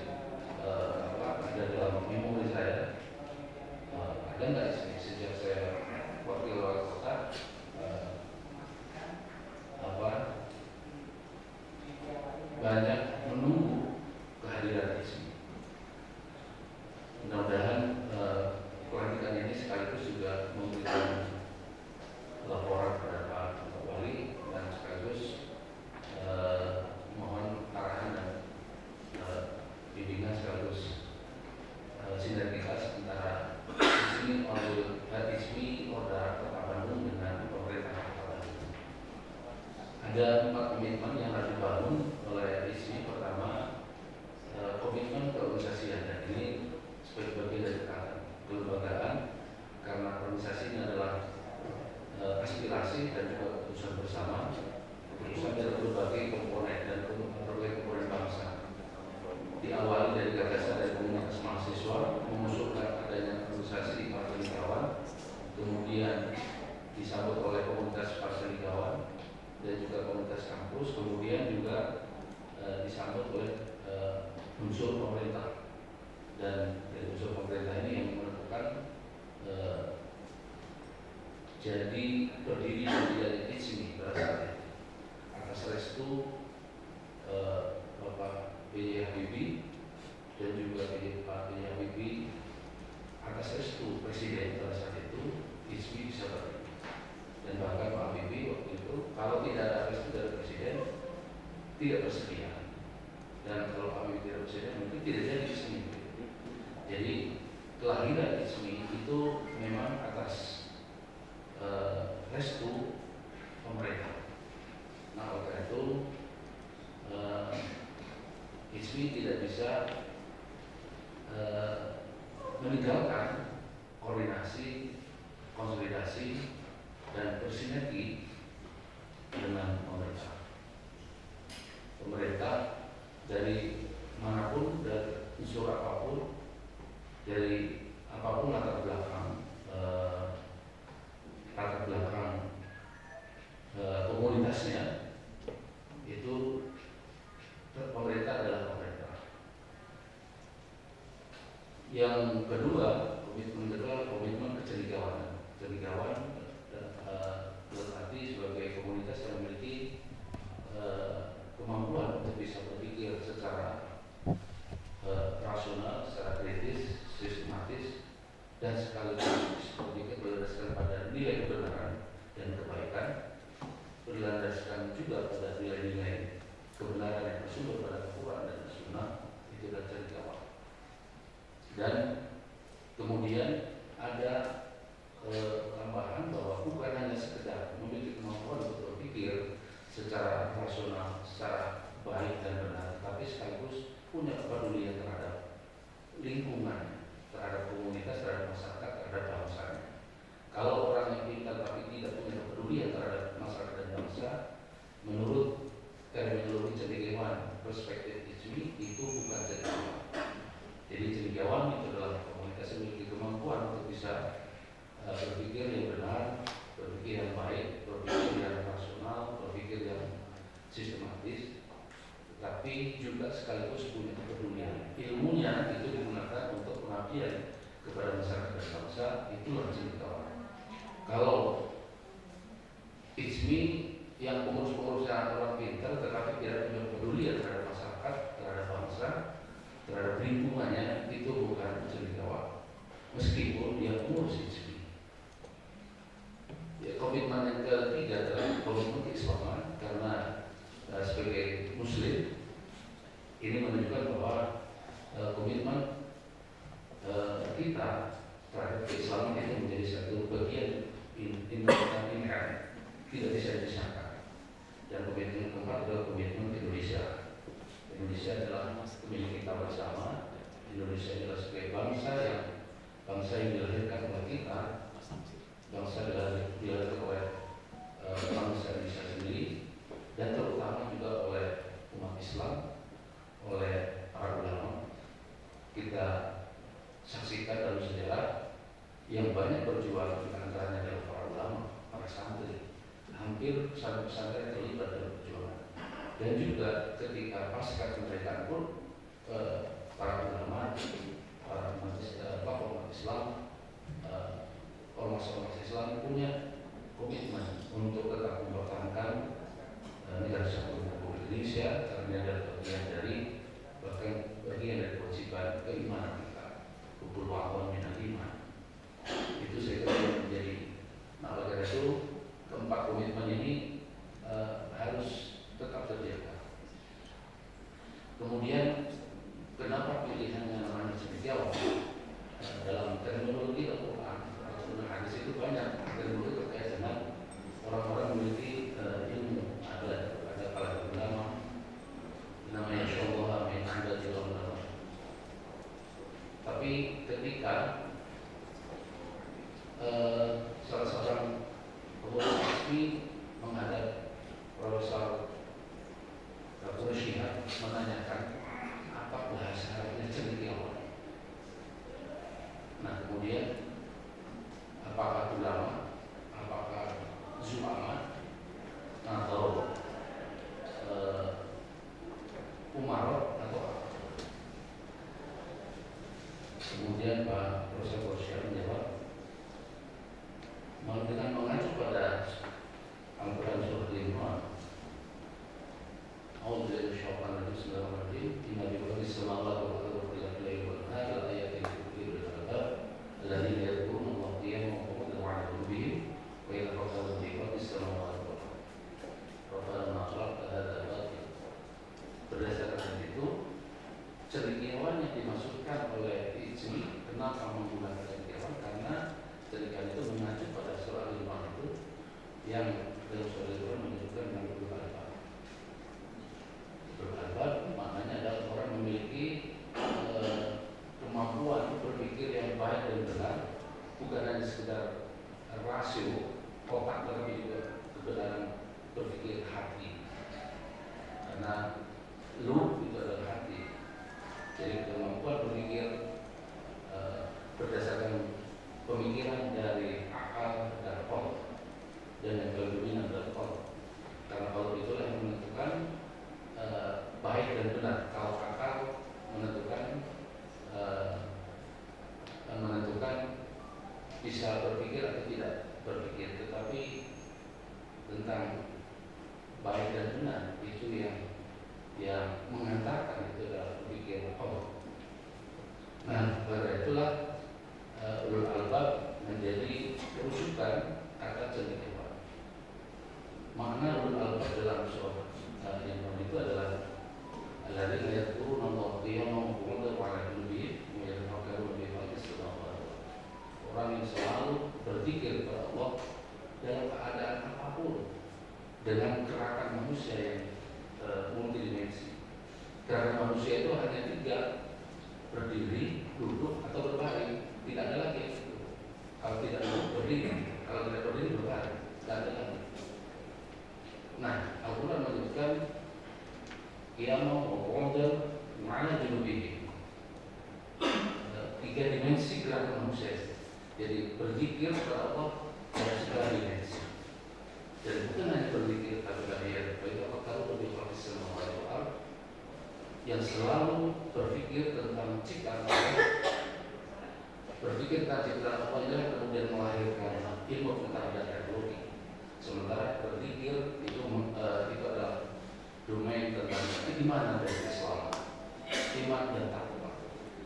ada dalam memori saya. Ada nggak ICMI? Sejak saya wakil wali kota, banyak menunggu kehadiran ICMI. Mudah-mudahan pelantikan ini sekaligus juga memberikan laporan kepada Pak Wali, dan sekaligus mohon arahan dan bimbingan sekaligus sinergitas antara ICMI Polda Kota Bandung dengan dari gagasan dari komunitas mahasiswa mengusulkan adanya organisasi partai ligawan, kemudian disambut oleh komunitas partai ligawan dan juga komunitas kampus, kemudian juga disambut oleh unsur pemerintah, dan dari unsur pemerintah ini yang menentukan jadi berdiri dari ICMI pada saat itu atas restu Bapak B.J. Habibie dan juga Pak B.J. Habibie, atas restu Presiden pada saat itu ICMI bisa berdiri. Dan bahkan Pak Habibie waktu itu kalau tidak ada restu dari Presiden tidak bersedia, dan kalau Pak Habibie tidak bersedia mungkin tidak jadi ICMI. Jadi kelahiran ICMI itu memang atas restu pemerintah. Nah, oleh karena itu ICMI tidak bisa meninggalkan koordinasi, konsolidasi, dan bersinergi dengan pemerintah. Pemerintah dari manapun, dari unsur apapun, dari apapun latar belakang komunitasnya, itu pemerintah adalah pemerintah. Yang kedua, komitmen kecerigawanan. Kecerigawanan berarti sebagai komunitas yang memiliki kemampuan untuk bisa berpikir secara rasional, secara kritis, sistematis, dan sekaligus berpikir berdasarkan pada nilai kebenaran dan kebaikan, berlandaskan juga pada nilai-nilai kebenaran yang bersumber pada Al-Quran dan Sunnah, itu adalah cendekiawan. Dan kemudian ada tambahan bahwa bukan hanya sekedar memiliki kemampuan untuk berpikir secara rasional, secara baik dan benar, tapi sekaligus punya kepedulian terhadap lingkungan, terhadap komunitas, terhadap masyarakat, terhadap bangsanya. Kalau orang yang pintar tapi tidak punya kepedulian terhadap masyarakat dan bangsa, menurut terminologi cendekiawan perspektif ICMI, itu bukan cendekiawan. Jadi cendekiawan itu adalah komunitas yang memiliki kemampuan untuk bisa berpikir yang benar, berpikir yang baik, berpikir yang rasional, berpikir yang sistematis, tetapi juga sekaligus punya kepedulian. Ilmunya itu digunakan untuk pengabdian kepada masyarakat dan bangsa, itulah cendekiawan. Kalau ICMI yang pengurus-pengurusnya orang pintar tetapi tidak punya kepedulian terhadap masyarakat, terhadap bangsa, terhadap lingkungannya, itu bukan cendekiawan. Meskipun dia pengurus ICMI. Ya, komitmen yang ketiga adalah komitmen keislaman, karena sebagai Muslim ini menunjukkan bahwa komitmen kita terhadap keislaman itu menjadi satu bagian inherent, tidak bisa disangka. Dan komitmen keempat adalah komitmen Indonesia. Indonesia adalah milik kita bersama. Indonesia adalah sebagai bangsa yang dilahirkan oleh kita, bangsa dilahirkan oleh bangsa Indonesia sendiri, dan terutama juga oleh umat Islam, oleh para ulama. Kita saksikan dalam sejarah yang banyak berjuang, di antaranya adalah para ulama, para santri. Hampir pesantren terlibat dalam perjuangan. Dan juga ketika pasca kemerdekaan pun para ulama, para tokoh umat Islam, ormas-ormas Islam punya komitmen untuk tetap mempertahankan negara kesatuan Republik Indonesia, karena ada bagian dari kewajiban keimanan kita. Kubul wa'wan minal iman. Itu saya kira menjadi. Nah, oleh karena itu keempat komitmen ini harus tetap terjaga. Kemudian kenapa pilihannya namanya cendekiawan? Dalam terminologi Al-Quran atau hadis itu banyak terminologi terkait dengan orang-orang memiliki ilmu. Ada para ulama namanya syallah min anda ulama. Tapi ketika salah seorang pengurus ICMI menghadap Profesor Dr. Syihab menanyakan apa bahasa Arabnya cendekiawan. atau apa? Kemudian Pak Profesor Kosyar menjawab, dengan mengacu pada Al-Quran Surah Al-Imran, A'udzu billahi Bismillahirrahmanirrahim. Inna fi khalqis samawati wal ardi wa ikhtilafil laili wan nahari la ayatin li ulil albab alladziina yadhkuruna Allaha qiyaman wa qu'udan wa 'ala junubihim wa yatafakkaruna fi khalqis samawati wal ardi. Rabbana ma khalaqta hadza batila. Berdasarkan itu, cendekiawan yang dimaksudkan oleh Ijmi, kenapa menggunakan cendekiawan? Karena cendekiawan itu mengacu pada surah Al-Imran itu yang dalam surah Al-Imran menunjukkan yang berbeda. Beralbat maknanya adalah orang memiliki kemampuan berpikir yang baik dan benar, bukan hanya sekedar rasio otak, tetapi juga kebenaran berpikir hati. Karena lu itu adalah hati. Jadi kemampuan berpikir berdasarkan pemikiran dari akal dan qalb, dan yang paling dominan adalah qalb. Karena qalb itulah yang menentukan baik dan benar. Kalau akal menentukan bisa berpikir atau tidak berpikir, tetapi tentang baik dan benar itu yang mengantarkan itu adalah berpikir Allah. Nah, karena itulah ulul albab menjadi rujukan kata cendekiawan. Makna ulul albab dalam surah yang itu adalah alladzina yadhkuruna Allaha qiyaman wa qu'udan wa 'ala junubihim wa yatafakkaruna fi khalqis samawati wal ardi. Orang yang selalu berzikir kepada Allah dalam keadaan apapun, dengan gerakan manusia yang multidimensi. Gerakan manusia itu hanya 3, berdiri, duduk, atau berbaring. Tidak ada lagi itu. Kalau tidak duduk, berdiri. Kalau tidak berdiri, berbaring. Tidak ada lagi. Nah, Al-Quran menyebutkan qiyamah wa qu'udan wa 'ala junubihim. 3 dimensi gerakan manusia. Jadi berzikir kepada Allah dalam segala dimensi. Dan bukan hanya berzikir, tapi dia kalau lebih fokus sama Allah, yang selalu berpikir tentang ciptaan Allah, berpikir tentang ciptaan Allah yang kemudian melahirkan ilmu pengetahuan dan teknologi. Sementara berzikir itu adalah domain tentang iman dan Islam, iman dan takwa.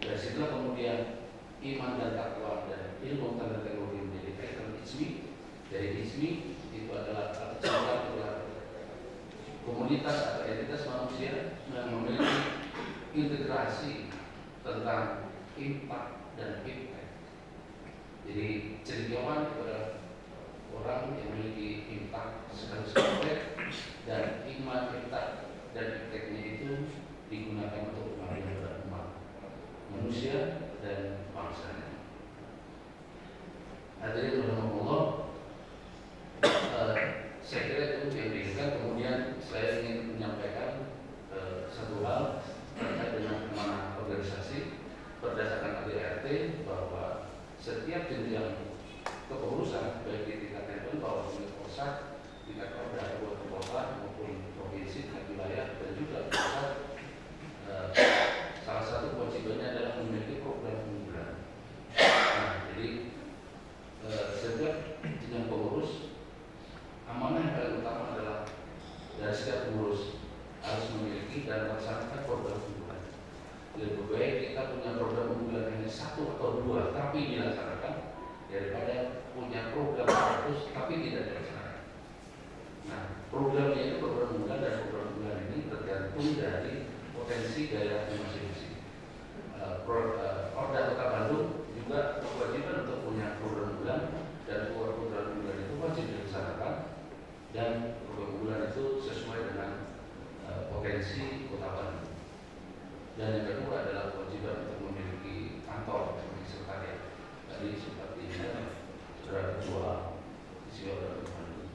Dari situlah kemudian iman dan takwa dan ilmu tentang teknologi menjadi kaitan Ijmi. Dari Ijmi itu adalah komunitas atau entitas manusia yang memiliki integrasi tentang impact dan impact. Jadi cendekiawan itu adalah orang yang memiliki impact sekaligus impact, dan iman, impact dan impactnya itu digunakan untuk kemajuan umat manusia dan bangsanya. Hadirin rahimakumullah, saya kira itu yang diinginkan. Kemudian saya ingin menyampaikan satu hal terkait dengan amanah organisasi berdasarkan ADRT, bahwa setiap jenjang kepengurusan baik di tingkat nasional maupun pusat, tingkat kabupaten kota maupun provinsi, tingkat wilayah dan juga pusat, salah satu kewajibannya adalah memiliki program unggulan. Nah, jadi setiap jenjang pengurus, amanah yang paling utama adalah dari setiap pengurus harus memiliki dan melaksanakan program unggulan. Lebih baik kita punya program unggulan hanya 1 atau 2 tapi dilaksanakan, daripada punya program 100 tapi tidak dilaksanakan. Nah, programnya itu program unggulan, dan program unggulan ini tergantung dari potensi daerah masing-masing. Orda Kota Bandung juga kewajiban untuk punya program unggulan, dan program unggulan itu wajib dilaksanakan, dan program unggulan itu sesuai dengan potensi Kota Bandung. Dan yang kedua adalah kewajiban untuk memiliki kantor sebagai sekretariat. Tadi seperti saudara ketua Siswa Bandung.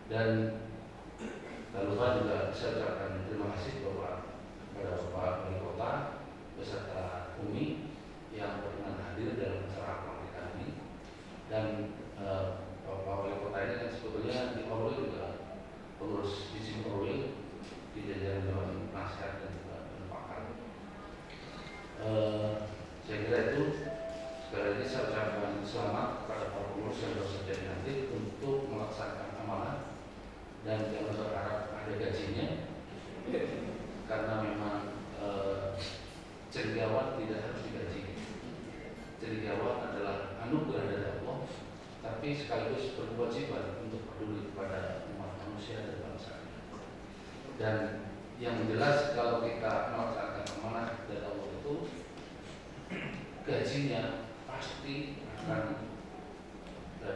Dan lalu juga saya ucapkan terima kasih kepada Bapak Wali Kota beserta Umi yang berkenan hadir dalam acara pelantikan ini. Dan Bapak Wali Kota ini kan sebetulnya di Orwil juga pengurus Ijmi Orwil di jajaran Dewan Nasihat dan juga cendekiawan tidak harus digaji. Cendekiawan adalah anugerah dari Allah, tapi sekaligus berkewajiban untuk peduli kepada umat manusia dan bangsa. Dan yang jelas kalau kita melaksanakan amanah dari Allah itu, gajinya pasti akan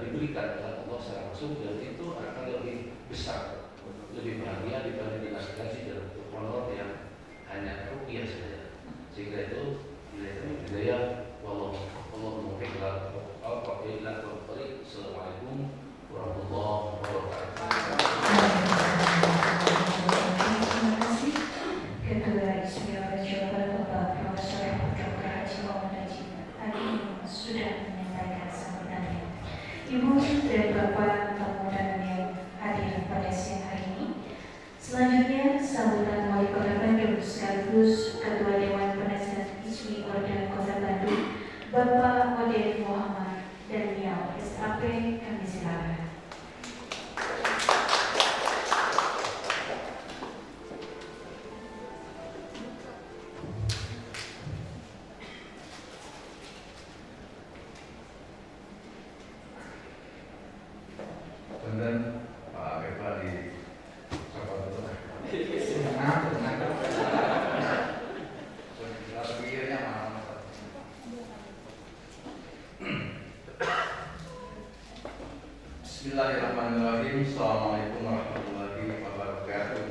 diberikan oleh Allah secara langsung, dan itu akan lebih besar, lebih bahagia dibanding dengan gaji dan honor yang hanya rupiah saja. Sehingga itu nilai wallahu muwaffiq ila aqwamit thoriq. Assalamualaikum warahmatullahi wabarakatuh. Terima kasih Ketua ISMI Orda Jawa Barat Bapak Profesor Dr. Haji Muhammad Najib tadi sudah menyampaikan sambutannya. Ibu dan Bapak tamu undangan yang hadir pada siang hari ini. Selanjutnya sambutan Wali Kota Bandung sekaligus Ketua Dewan Penasehat ISMI Orda Kota Bandung Bapak Oded Muhammad Daniel SAP, kami silakan. Bener Pak Ketua di Sobat itu lah. Videonya mana? Bismillahirrahmanirrahim. Assalamualaikum warahmatullahi wabarakatuh.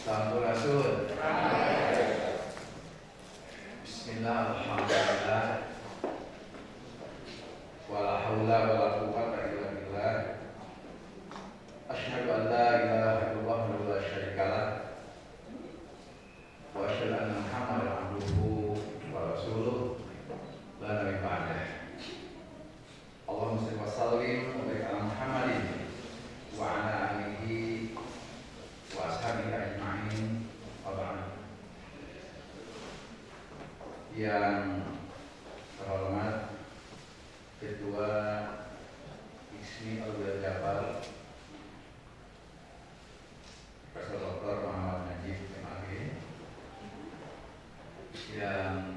Salam Rasul. Bismillah, alhamdulillah. Wala haula wala quwwata illa billah. Asyhadu an la ilaha illallah wa la syarika lah. Wa asyhadu anna Muhammadan abduhu wa rasuluh la nabiyya ba'dah. Allahumma shalli wa sallim wa barik ala Muhammadin wa ala alihi wa ashabihi ajma'in wa ba'd. Yang terhormat Ketua ISMI Orda Jabar Profesor Dr. Muhammad Najib MAG, yang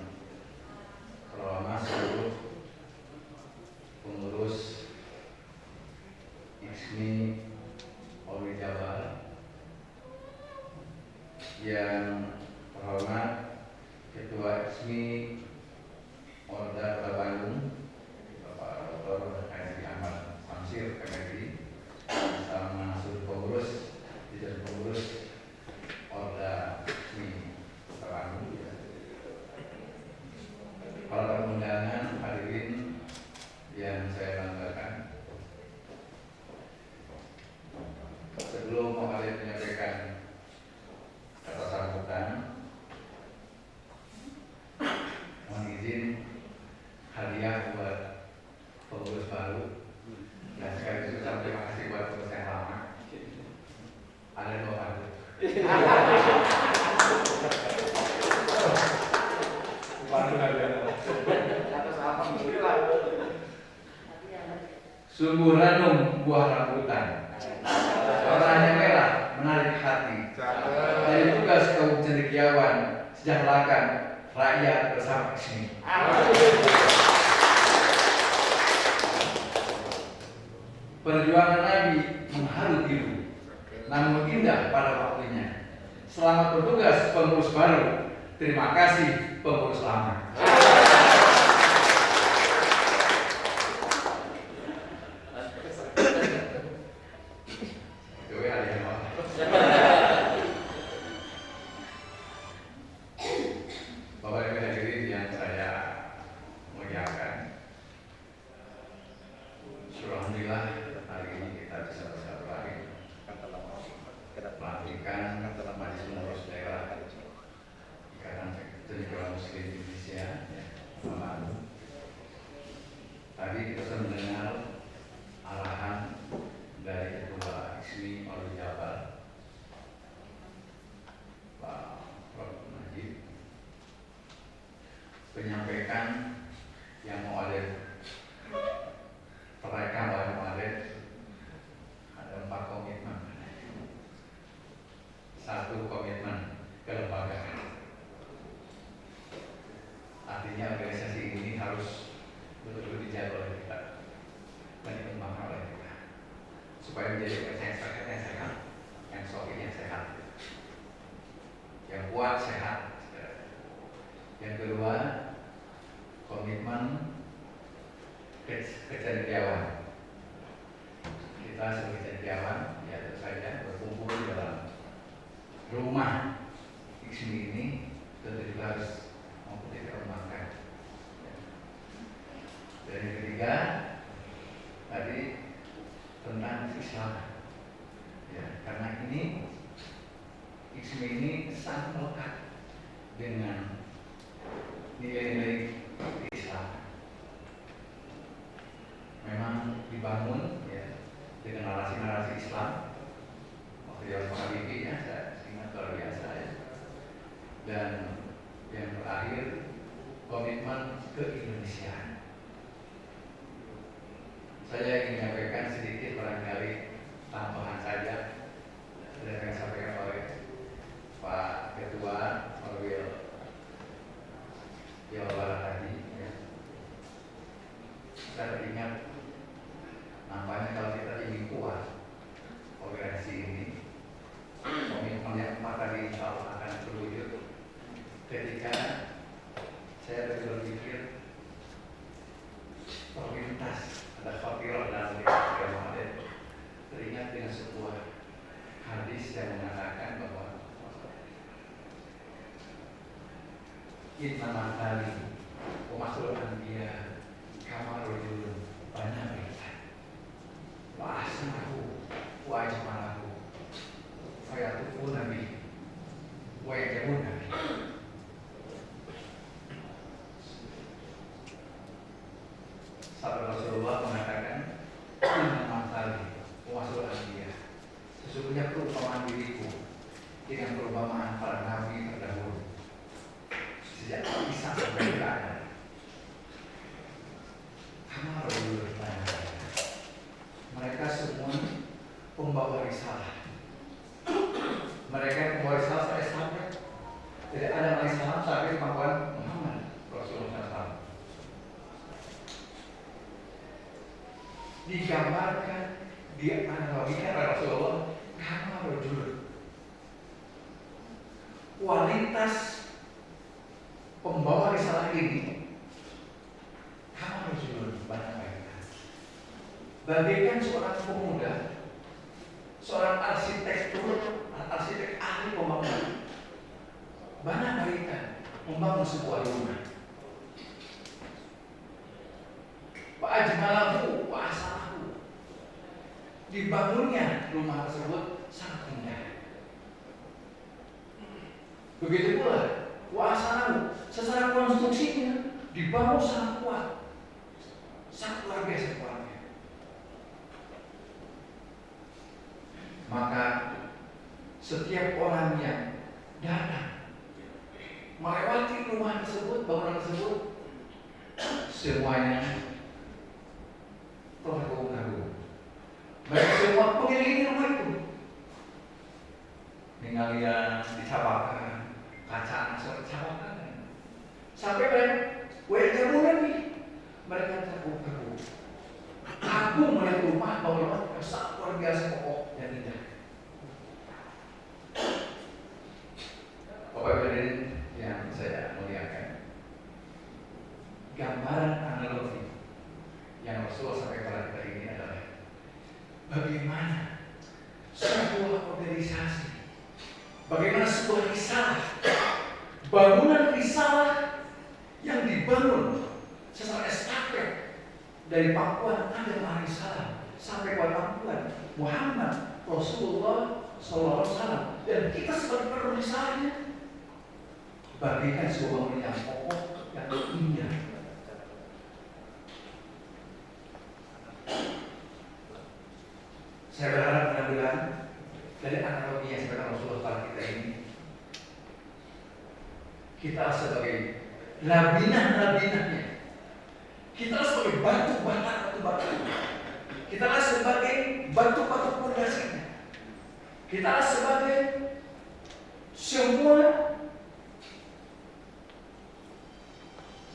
terhormat seluruh pengurus ISMI Orda Jabar, yang terhormat Ketua ISMI Orda Kota Bandung Dr. Haji Ahmad Samsir PKI, sama seluruh pengurus dan pengurus Orda ISMI Kota Bandung, para tamu undangan, hadirin yang saya banggakan. Sebelum kalian menyampaikan kata sambutan, mohon izin hadiah buat pengurus baru, dan sekaligus ucap terima kasih buat pengurus yang lama. Ada 2 kartu. Sumbu ranum buah rambutan, warnanya merah menarik hati. Dari tugas kaum cendekiawan, sejahterakan rakyat bersama ISMI. Perjuangan Nabi mengharu biru, namun indah pada waktunya. Selamat bertugas pengurus baru. Terima kasih pengurus lama. Bapak Ibu hadirin yang saya muliakan, alhamdulillah hari ini kita bisa bersatu lagi melanjutkan majelis pengurus daerah Ikatan Cendekiawan Muslim Indonesia, Bandung. Tadi kita sudah mendengar arahan dari Ketua ISMI Orda Jabar, Pak Prof. Najib, menyampaikan yang mau ada mereka mau ada 4 komitmen. 1, komitmen kelembagaan. rumah IKSMI ini tentu juga harus kita kembangkan. Dan yang ketiga tadi tentang Islam, ya, karena ini IKSMI ini sangat melekat dengan nilai-nilai Islam. Memang dibangun ya dengan narasi-narasi Islam. Waktu yang Habibie ya, saya ingat luar biasa ya. Dan yang terakhir komitmen ke Indonesia. Saya ingin menyampaikan sedikit barangkali tambahan saja dari yang disampaikan oleh Pak Ketua Orwil Jawa Barat tadi. Ya. Saya teringat nampaknya kalau kita ingin kuat organisasi ini, komitmen yang 4 tadi insya Allah akan terwujud ketika saya berpikir prioritas ada fakir dalam Ramadan. Teringat dengan sebuah hadis yang mengatakan bahwa Inna matali Umasul anbiya kama rajulun bana baitan wa ahsanahu wa ajmalahu fayatufu nabi wa yajamun nabi. Sabda Rasulullah mengatakan Inna matali Umasul anbiya, sesungguhnya perumpamaan diriku dengan perumpamaan para nabi terdahulu sejak Isa sampai Adam. Karena mereka semua pembawa risalah. Mereka pembawa risalah sampai tidak ada risalah sampai kemampuan Muhammad Rasulullah SAW. Digambarkan, dianalogikan oleh Rasulullah karena rajul, kualitas pembawa risalah ini karena rajul bagaikan seorang pemuda, seorang arsitek ahli pembangunan, bana baitan, membangun sebuah rumah. Wa ajmalahu wa ahsanahu, dibangunnya rumah tersebut sangat indah. Begitu pula wa ahsanahu, secara konstruksinya dibangun sangat kuat, sangat luar biasa kuatnya. Maka setiap orang yang datang melewati rumah tersebut, bangunan tersebut, semuanya terkagum-kagum. Mereka semua mengelilingi rumah itu, tinggal dia dicapakan, kaca dicapakan, sampai mereka nih, mereka terkagum-kagum, kagum melihat rumah bangunan yang sangat luar biasa kokoh dan indah. Bapak Hadirin yang saya muliakan, gambaran analogi yang Rasulullah sampaikan kepada kita ini adalah bagaimana sebuah organisasi, bagaimana sebuah risalah, bangunan risalah yang dibangun secara estafet dari pangkuan agama risalah sampai pada pangkuan Muhammad Rasulullah SAW, dan kita sebagai penerus risalahnya bagaikan sebuah bangunan yang kokoh yang indah. Saya berharap mudah-mudahan dari analogi yang sebenarnya Rasulullah kepada kita ini, kita sebagai labinah-labinahnya, kita sebagai batu-batu, kita sebagai batu-batu pondasinya, kita sebagai semua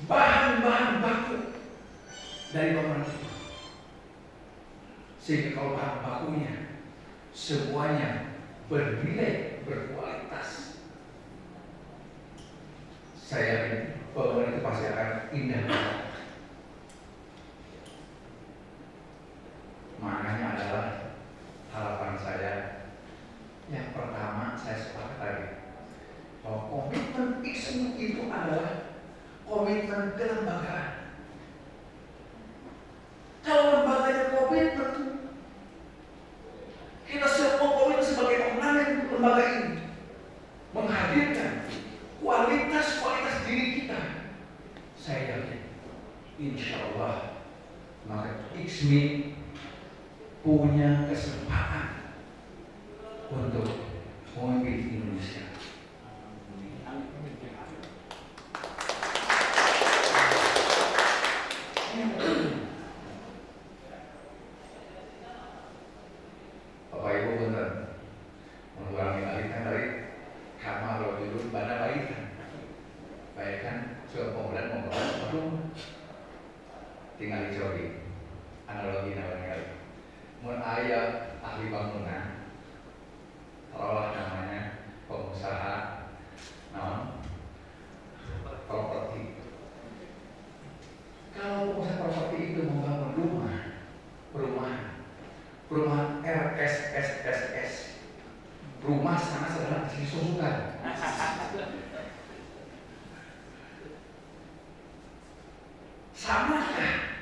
bahan-bahan baku dari bangunan itu. Sehingga kalau bahan bakunya semuanya bernilai, berkualitas, saya yakin bangunan itu pasti akan indah. Makanya adalah harapan saya yang pertama, saya sepakat tadi bahwa komitmen IKSMI itu adalah komitmen kelembagaan. Kalau lembaganya komitmen, kita semua komitmen sebagai ornamen lembaga ini menghadirkan kualitas diri kita. Saya yakin, insya Allah, maka IKSMI punya kesempatan untuk memimpin Indonesia. Bapak Ibu punten, mengulangi balikan dari kama lo dulu pada balikan, bayangkan sepemuda membangun tinggal dicuri analogi namanya. Mun ayah ahli bangunan, taruhlah namanya pengusaha properti. Kalau pengusaha properti itu membangun rumah RSSSS, rumah sangat sederhana disusukan. Samakah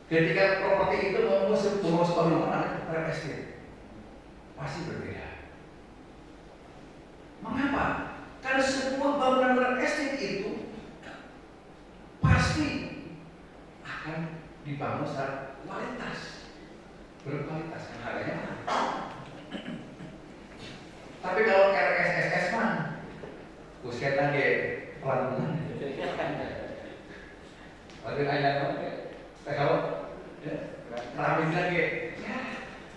ketika properti itu mau bangunan RSSS? Pasti berbeda. Mengapa? Karena semua bangunan RSSS itu pasti akan dibangun secara berkualitas kan harganya. Tapi kalau RSSS mah pusketan dia pelan-pelan. Ada ayat kalau ramin lagi ya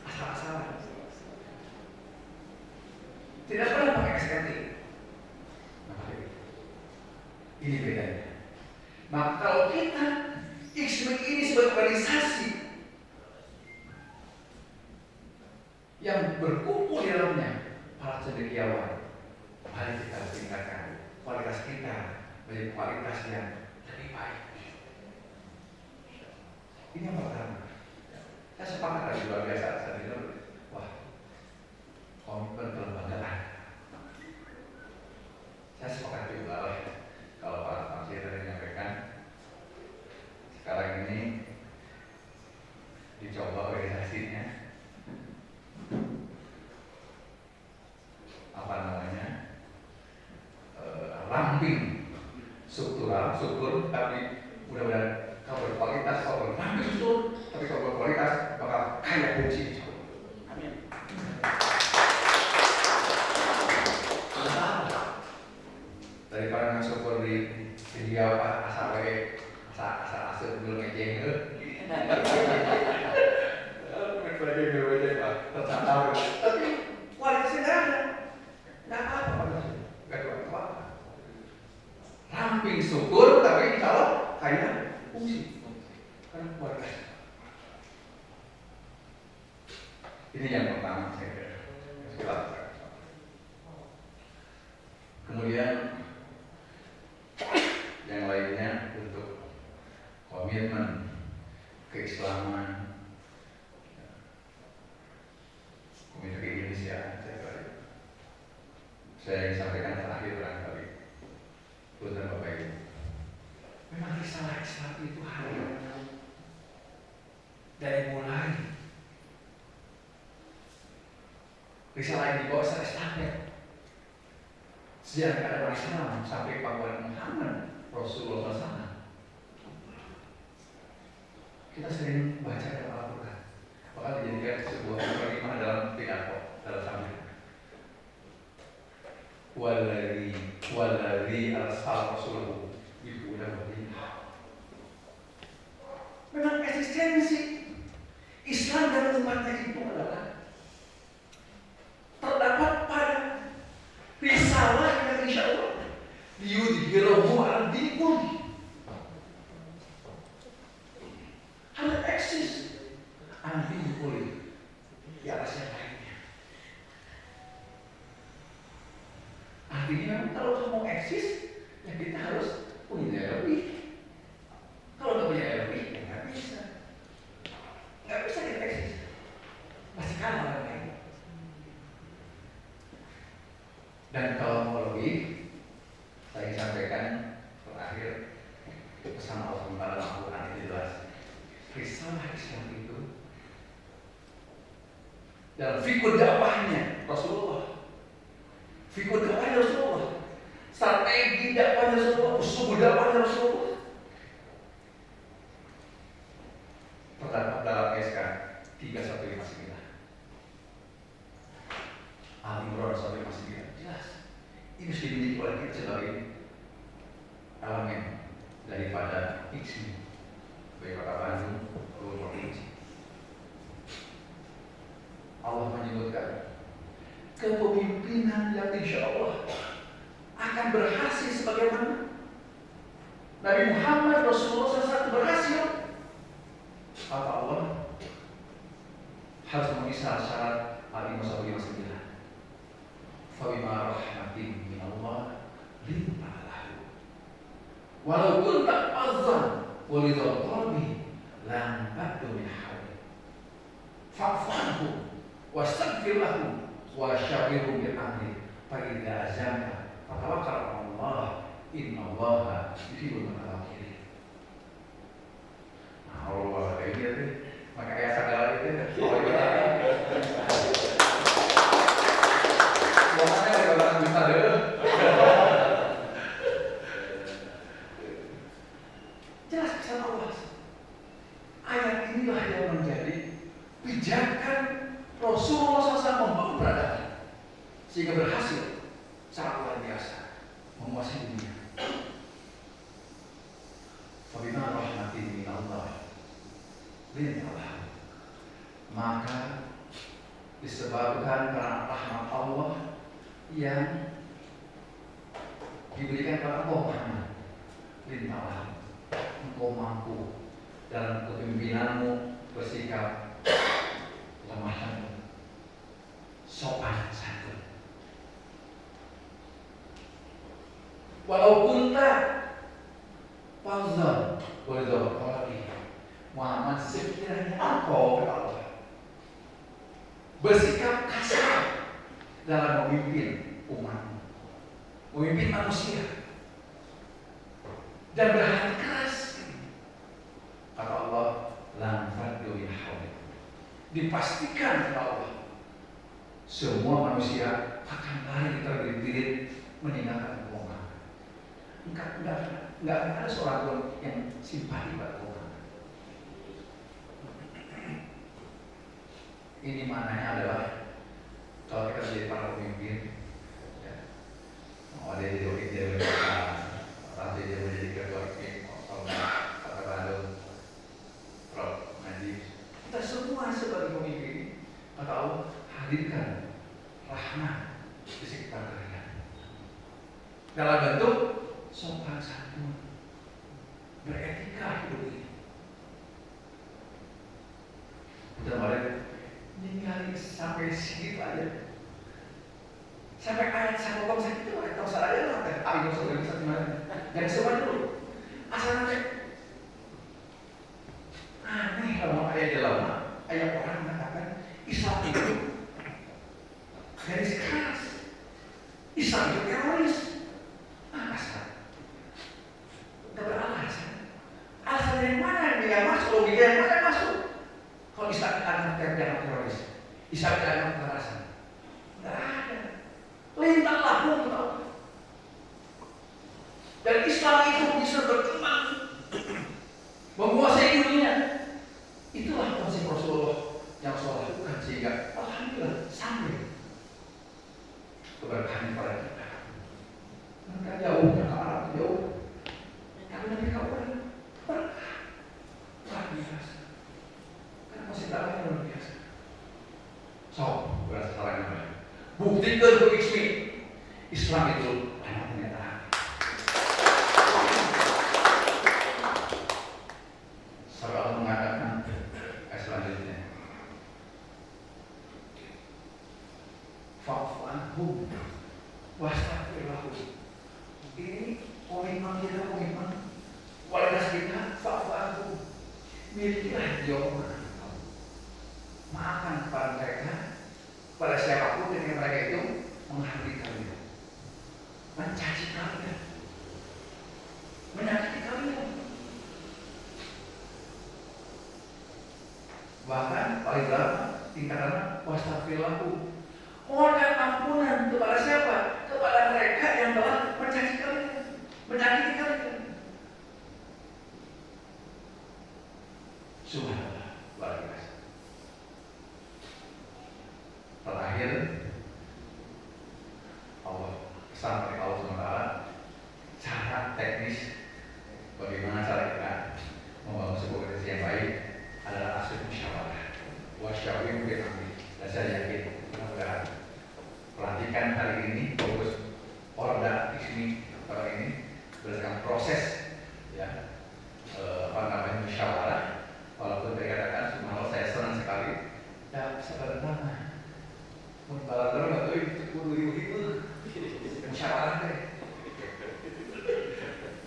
asal-asalan. Tidak pernah pakai SKT. Ini bedanya. Maka kalau kita IKSMI ini sebagai organisasi yang berkumpul di dalamnya para cendekiawan, mari kita tingkatkan kualitas kita menjadi kualitas yang lebih baik. Ini yang pertama. Saya sepakat tadi luar biasa. Saya dengar, wah, komitmen kelembagaan. Saya sepakat juga lah kalau Pak Tamsir tadi menyampaikan sekarang ini dicoba organisasinya ramping struktural, struktur, tapi mudah-mudahan kalau berkualitas, kalau ramping struktur, tapi kalau berkualitas bakal kaya fungsi. Amin. Daripada ngasupur di dia apa asal belum ngejeng ke. Tapi kualitasnya nggak ada, nggak apa-apa, nggak apa-apa. Ramping struktur, tapi kalau kaya fungsi, karena kualitas. Ini yang pertama saya kira. Kemudian yang lainnya untuk komitmen keislaman, komitmen ke Indonesia, saya ingin sampaikan terakhir barangkali, Tuhan Bapak Ibu, memang risalah Islam itu hadir dari mulai risalah yang dibawa secara estafet sejak ada Islam sampai Pak Muhammad Rasulullah SAW. Kita sering baca dalam Al-Quran, bahkan dijadikan sebuah kalimat dalam pidato, dalam sambutan. Waladhi arsal Rasulullah bil huda wa dinil haq. Memang eksistensi Islam dan umatnya itu adalah terdapat pada risalah yang insya Allah liyudhhirahu 'ala dini kulli. Harus eksis anti kulli di atas yang lainnya. Artinya kalau kamu eksis, ya kita harus punya nilai lebih. Kalau nggak punya nilai lebih, ya nggak bisa. Nggak bisa kita eksis. Masih kalah orang lain. Dan kalau mau lebih, saya ingin sampaikan terakhir pesan Allah dalam Al-Quran itu jelas. Risalah Islam itu dalam fikih dakwahnya Rasulullah, fikih dakwahnya Rasulullah, strategi dakwahnya Rasulullah, usul dakwahnya Rasulullah terdapat dalam SK 3159 Al-Imran 159. Jelas ini sudah dimiliki oleh kita sebagai elemen daripada IKSMI baik Kota Bandung maupun provinsi. Allah menyebutkan kepemimpinan yang insya Allah akan berhasil sebagaimana Nabi Muhammad Rasulullah SAW berhasil. Kata Allah harus memenuhi syarat Al-Imran 159. Fabima rahmatin min Allah linta lahu walau kunta fazzan walidul qalbi lam faddu min hawli fa'fu anhu wastaghfir lahu wa syawirhum bil amri fa idza azamta fatawakkal 'ala Allah innallaha yuhibbul mutawakkilin. Nah, Allah kayak gitu maka ayat segala itu jelas pesan Allah. Ayat inilah yang menjadi pijakan Rasulullah SAW membangun peradaban sehingga berhasil sangat luar biasa menguasai dunia. Fabima rahmatin min Allah lintalah, maka disebabkan karena rahmat Allah yang diberikan kepada engkau Muhammad, lintalah engkau mampu dalam kepemimpinanmu bersikap lemah lembut, sopan santun. Walaupun tak fazal walidul qalbi, Muhammad sekiranya engkau kata Allah bersikap kasar dalam memimpin umatmu, memimpin manusia, dan berhati keras, kata Allah, lam faddu min hawli, dipastikan kata Allah semua manusia akan lari terbirit-birit meninggalkan Muhammad. Enggak ada seorang pun yang simpati pada Muhammad. Ini maknanya adalah kalau kita jadi para pemimpin, ya, mau ada jadi pemimpin, nanti dia menjadi ketua tim, Kota Bandung, Prof. Najib, kita semua sebagai pemimpin, kata Allah, hadirkan rahmat di sekitar kalian dalam bentuk sopan santun, beretika hidup ini. Udah balik tinggal sampai segitu aja, sampai ayat sama kom saya itu ayat tausah aja lah kan, ayo sudah bisa gimana? Jangan semuanya dulu, asal nanti aneh kalau ayat lama, ayat orang mengatakan Islam itu garis keras, Islam itu teroris, asal nggak beralasan, alasan dari mana yang masuk, logika yang mana masuk? Kalau Islam anak teroris, Islam anak kekerasan, nggak ada. Lintahlah pun, dan Islam itu bisa berkembang, menguasai dunia. Itulah konsep Rasulullah yang Rasulullah lakukan sehingga alhamdulillah sampai keberkahan pada kita. Mereka jauhnya ke Arab jauh, tapi nanti kau berkah luar biasa. Masih dalamnya luar biasa. So, berasa salahnya. Buktikan ke IKSMI, Islam itu hanya kenyataan. Saudara mengatakan selanjutnya, fa'fu anhum wastaghfir lahum. Ini komitmen kita, komitmen kualitas kita, fa'fu anhum. Milikilah jawaban. Maafkan kepada mereka, pada siapapun ketika mereka itu menghalangi kalian. fastaghfirlahu. Mohonkan ampunan kepada siapa? Kepada mereka yang telah menyakiti kalian. Subhanallah, luar biasa. Terakhir, Allah sampai Allah SWT cara teknis bagaimana cara kita membangun sebuah organisasi yang baik adalah aspek musyawarah. Wasyawirhum fil amri. Dan saya yakin mudah-mudahan pelantikan hari ini fokus Orda Ismi tahun ini berdasarkan proses ya musyawarah. Walaupun saya katakan subhanallah saya senang sekali ya sebenarnya mubarak atau itu kudu musyawarah deh.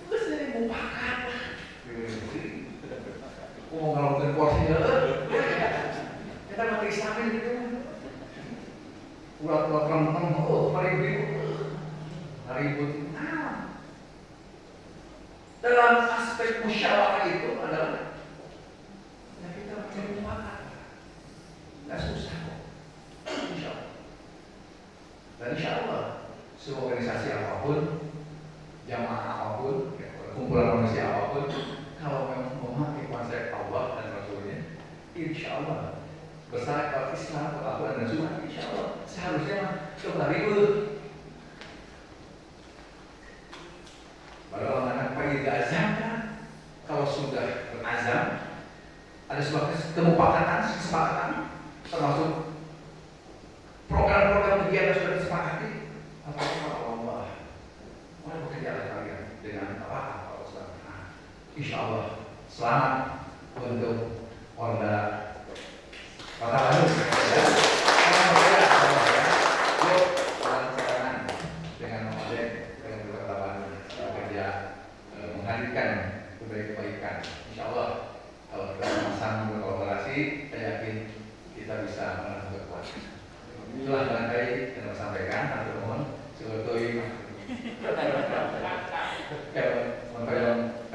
Terus saya mufakat lah. Mau ngelakuin porsinya kita mati Islamin gitu. Ulat-ulat renteng, ribut. Dalam aspek musyawarah itu adalah ya kita mencari mufakat. Nggak susah kok. Insya Allah. Dan insya Allah sebuah organisasi apapun, jamaah apapun, kumpulan manusia apapun, kalau memang memakai konsep Allah dan Rasulnya, insya Allah besar kalau Islam, kalau Al-Quran dan Sunnah, insya Allah seharusnya coba ribut. Padahal anak pagi azam, kalau sudah berazam, ada sebuah kesepakatan, termasuk program-program kegiatan sudah disepakati. Apa Allah, mana bekerja kalian dengan apa? Insya Allah selamat untuk Orda Kota Bandung. Dengan Nomaden dengan Kota Bandung bekerja menghadirkan kebaikan. Insya Allah kalau kita sama-sama berkolaborasi, saya yakin kita bisa melakukan kekuatan. Itulah barangkali yang saya sampaikan. Aku mohon sebetulnya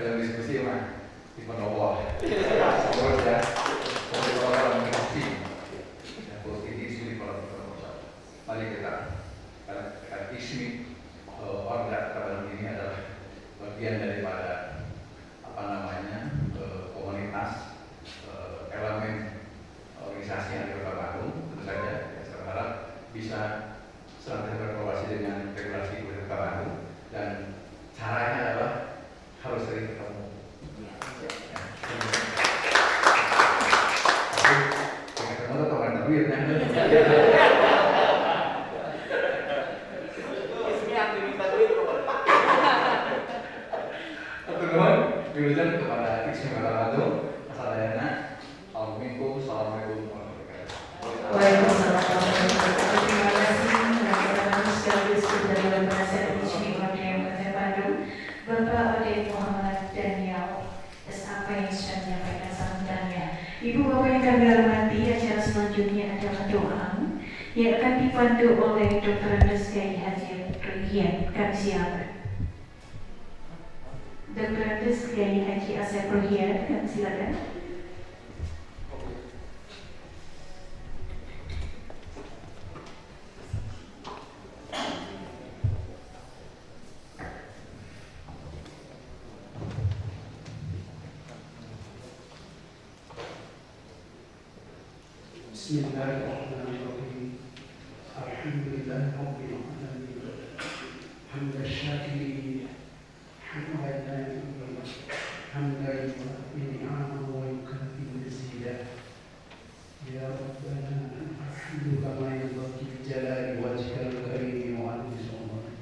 kalau diskusi mah di Pendowo, terus ya, kalau komunikasi, ya posisi isu di Pendowo. Mari kita isu Orda Kota Bandung ini adalah bagian daripada komunitas elemen organisasi yang di Kota Bandung. Tentu saja saya berharap bisa senantiasa berkolaborasi dengan regulasi Kota Bandung dan caranya adalah harus sering ketemu. Tapi ketemu tuh kan duit kan. Teman-teman, diurusan kepada Ismi Kota Bandung, Asadayana, Assalamualaikum warahmatullahi wabarakatuh. Waalaikumsalam warahmatullahi wabarakatuh. Terima kasih teman-teman sekaligus dari penasihat Ismi Kota Bandung, Bapak Ode Muhammad Daniel SAP yang sudah menyampaikan sambutannya. Ibu Bapak yang kami hormati, acara selanjutnya adalah doa yang akan dipandu oleh Dr. Andes Kiai Haji Ruhian. Kami silakan. Dr. Andes Kiai Haji Asep Ruhian, kami silakan. Bismillahirrahmanirrahim. Alhamdulillahirabbil alamin. Hamdan syakirin, hamdan ni'amahu wa yukafi mazidah. Ya Rabbana alhamdu kama yanbaghi li jalali wajhikal karim wa 'azimi sultanik.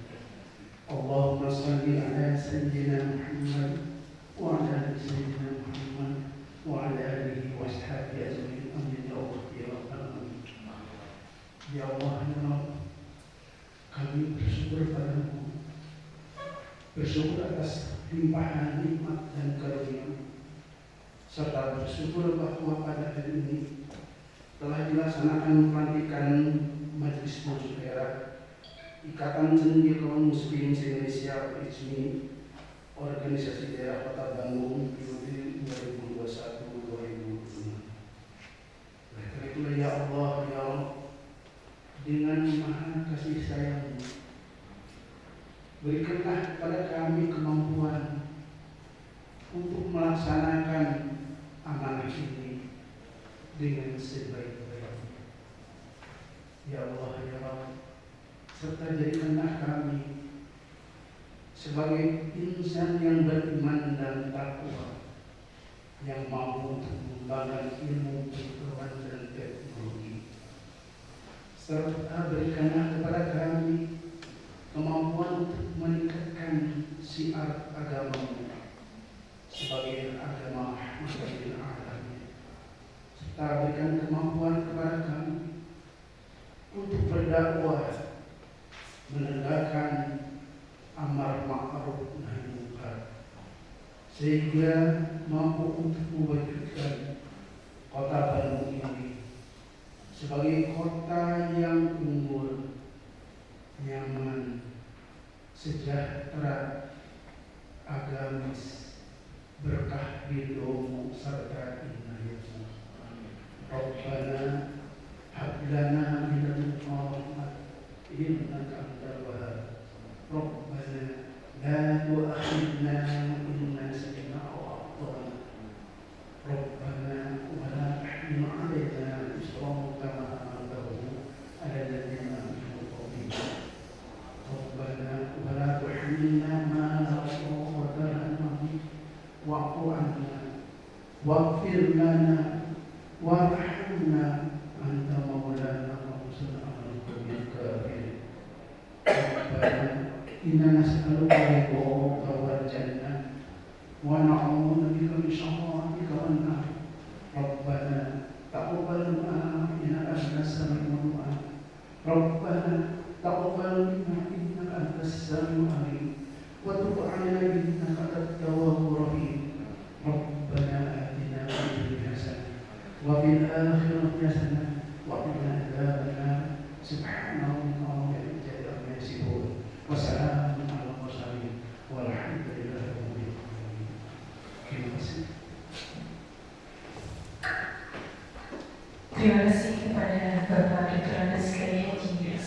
Allahumma shalli ala sayyidina Muhammad wa ala ali sayyidina Muhammad wa ala alihi wa ashabihi ajma'in. Amin ya Allah ya Rabbal alamin. Ya Allah ya Rabb, kami bersyukur padamu, bersyukur atas limpahan nikmat dan karunia, serta bersyukur bahwa pada hari ini telah dilaksanakan pelantikan Majelis Pojok Daerah Ikatan Cendekia Kaum Muslimin se-Indonesia ICMI Organisasi Daerah Kota Bandung periode 2021-2025. Oleh karena itulah ya Allah ya Allah, Berikanlah kepada kami kemampuan untuk melaksanakan amanah ini dengan sebaik-baiknya. Ya Allah, ya Rabb, serta jadikanlah kami sebagai insan yang beriman dan takwa, yang mampu untuk mengembangkan ilmu pengetahuan dan teknologi. Serta berikanlah kepada kami kemampuan untuk meningkatkan syiar agamamu sebagai agama Muslimin alamnya. Serta berikan kemampuan kepada kami untuk berdakwah, menegakkan amar ma'ruf nahi munkar, sehingga mampu untuk mewujudkan kota Bandung ini sebagai kota yang unggul, nyaman, sejahtera, agamis, berkah ridhomu serta inayatmu. Rabbana hablana min ladunka rahmah innaka antal wahhab. Rabbana la tu'akhidna in nasina aw akhtana. Rabbana wa la tahmil 'alaina isran kama hamaltahu 'ala alladziina min qablina. Rabbana wa la tuhammilna ma la taqata lana bihi wa'fu 'anna waghfir lana warhamna anta maulana fansurna 'alal qawmil kafirin. Rabbana inna nas'aluka ridhaka wal jannah wa na'udzu bika min sakhatika wan nar. Rabbana taqabbal minna innaka antas samiul 'alim. Rabbana taqabbal minna innaka antas samiul 'alim wa tub 'alaina innaka antat tawwabur rahim. Rabbana atina fid dunya hasanah wa fil akhirati hasanah wa qina adzabannar. Subhana rabbika rabbil izzati amma yasifun wa salamun 'alal mursalin walhamdulillahi rabbil alamin. Terima kasih. Terima kasih kepada Bapak Dr. Andes Kaya Haji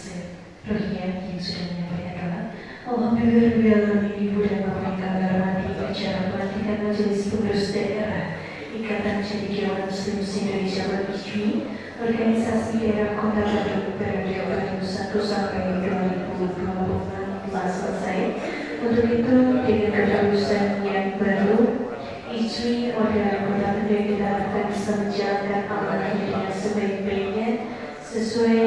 Rohia yang sudah menyampaikan doa. Alhamdulillah, Ibu dan Bapak yang kami hormati, acara pelantikan Majelis Pengurus Daerah Ikatan Cendekiawan Muslim Indonesia (ICMI) Organisasi Daerah Kota Bandung periode 2001 sampai 2026 telah selesai. Untuk itu, dengan keputusan yang baru, ICMI Organ Kota Bandung kita harapkan bisa menjalankan amanahnya dengan sebaik-baiknya sesuai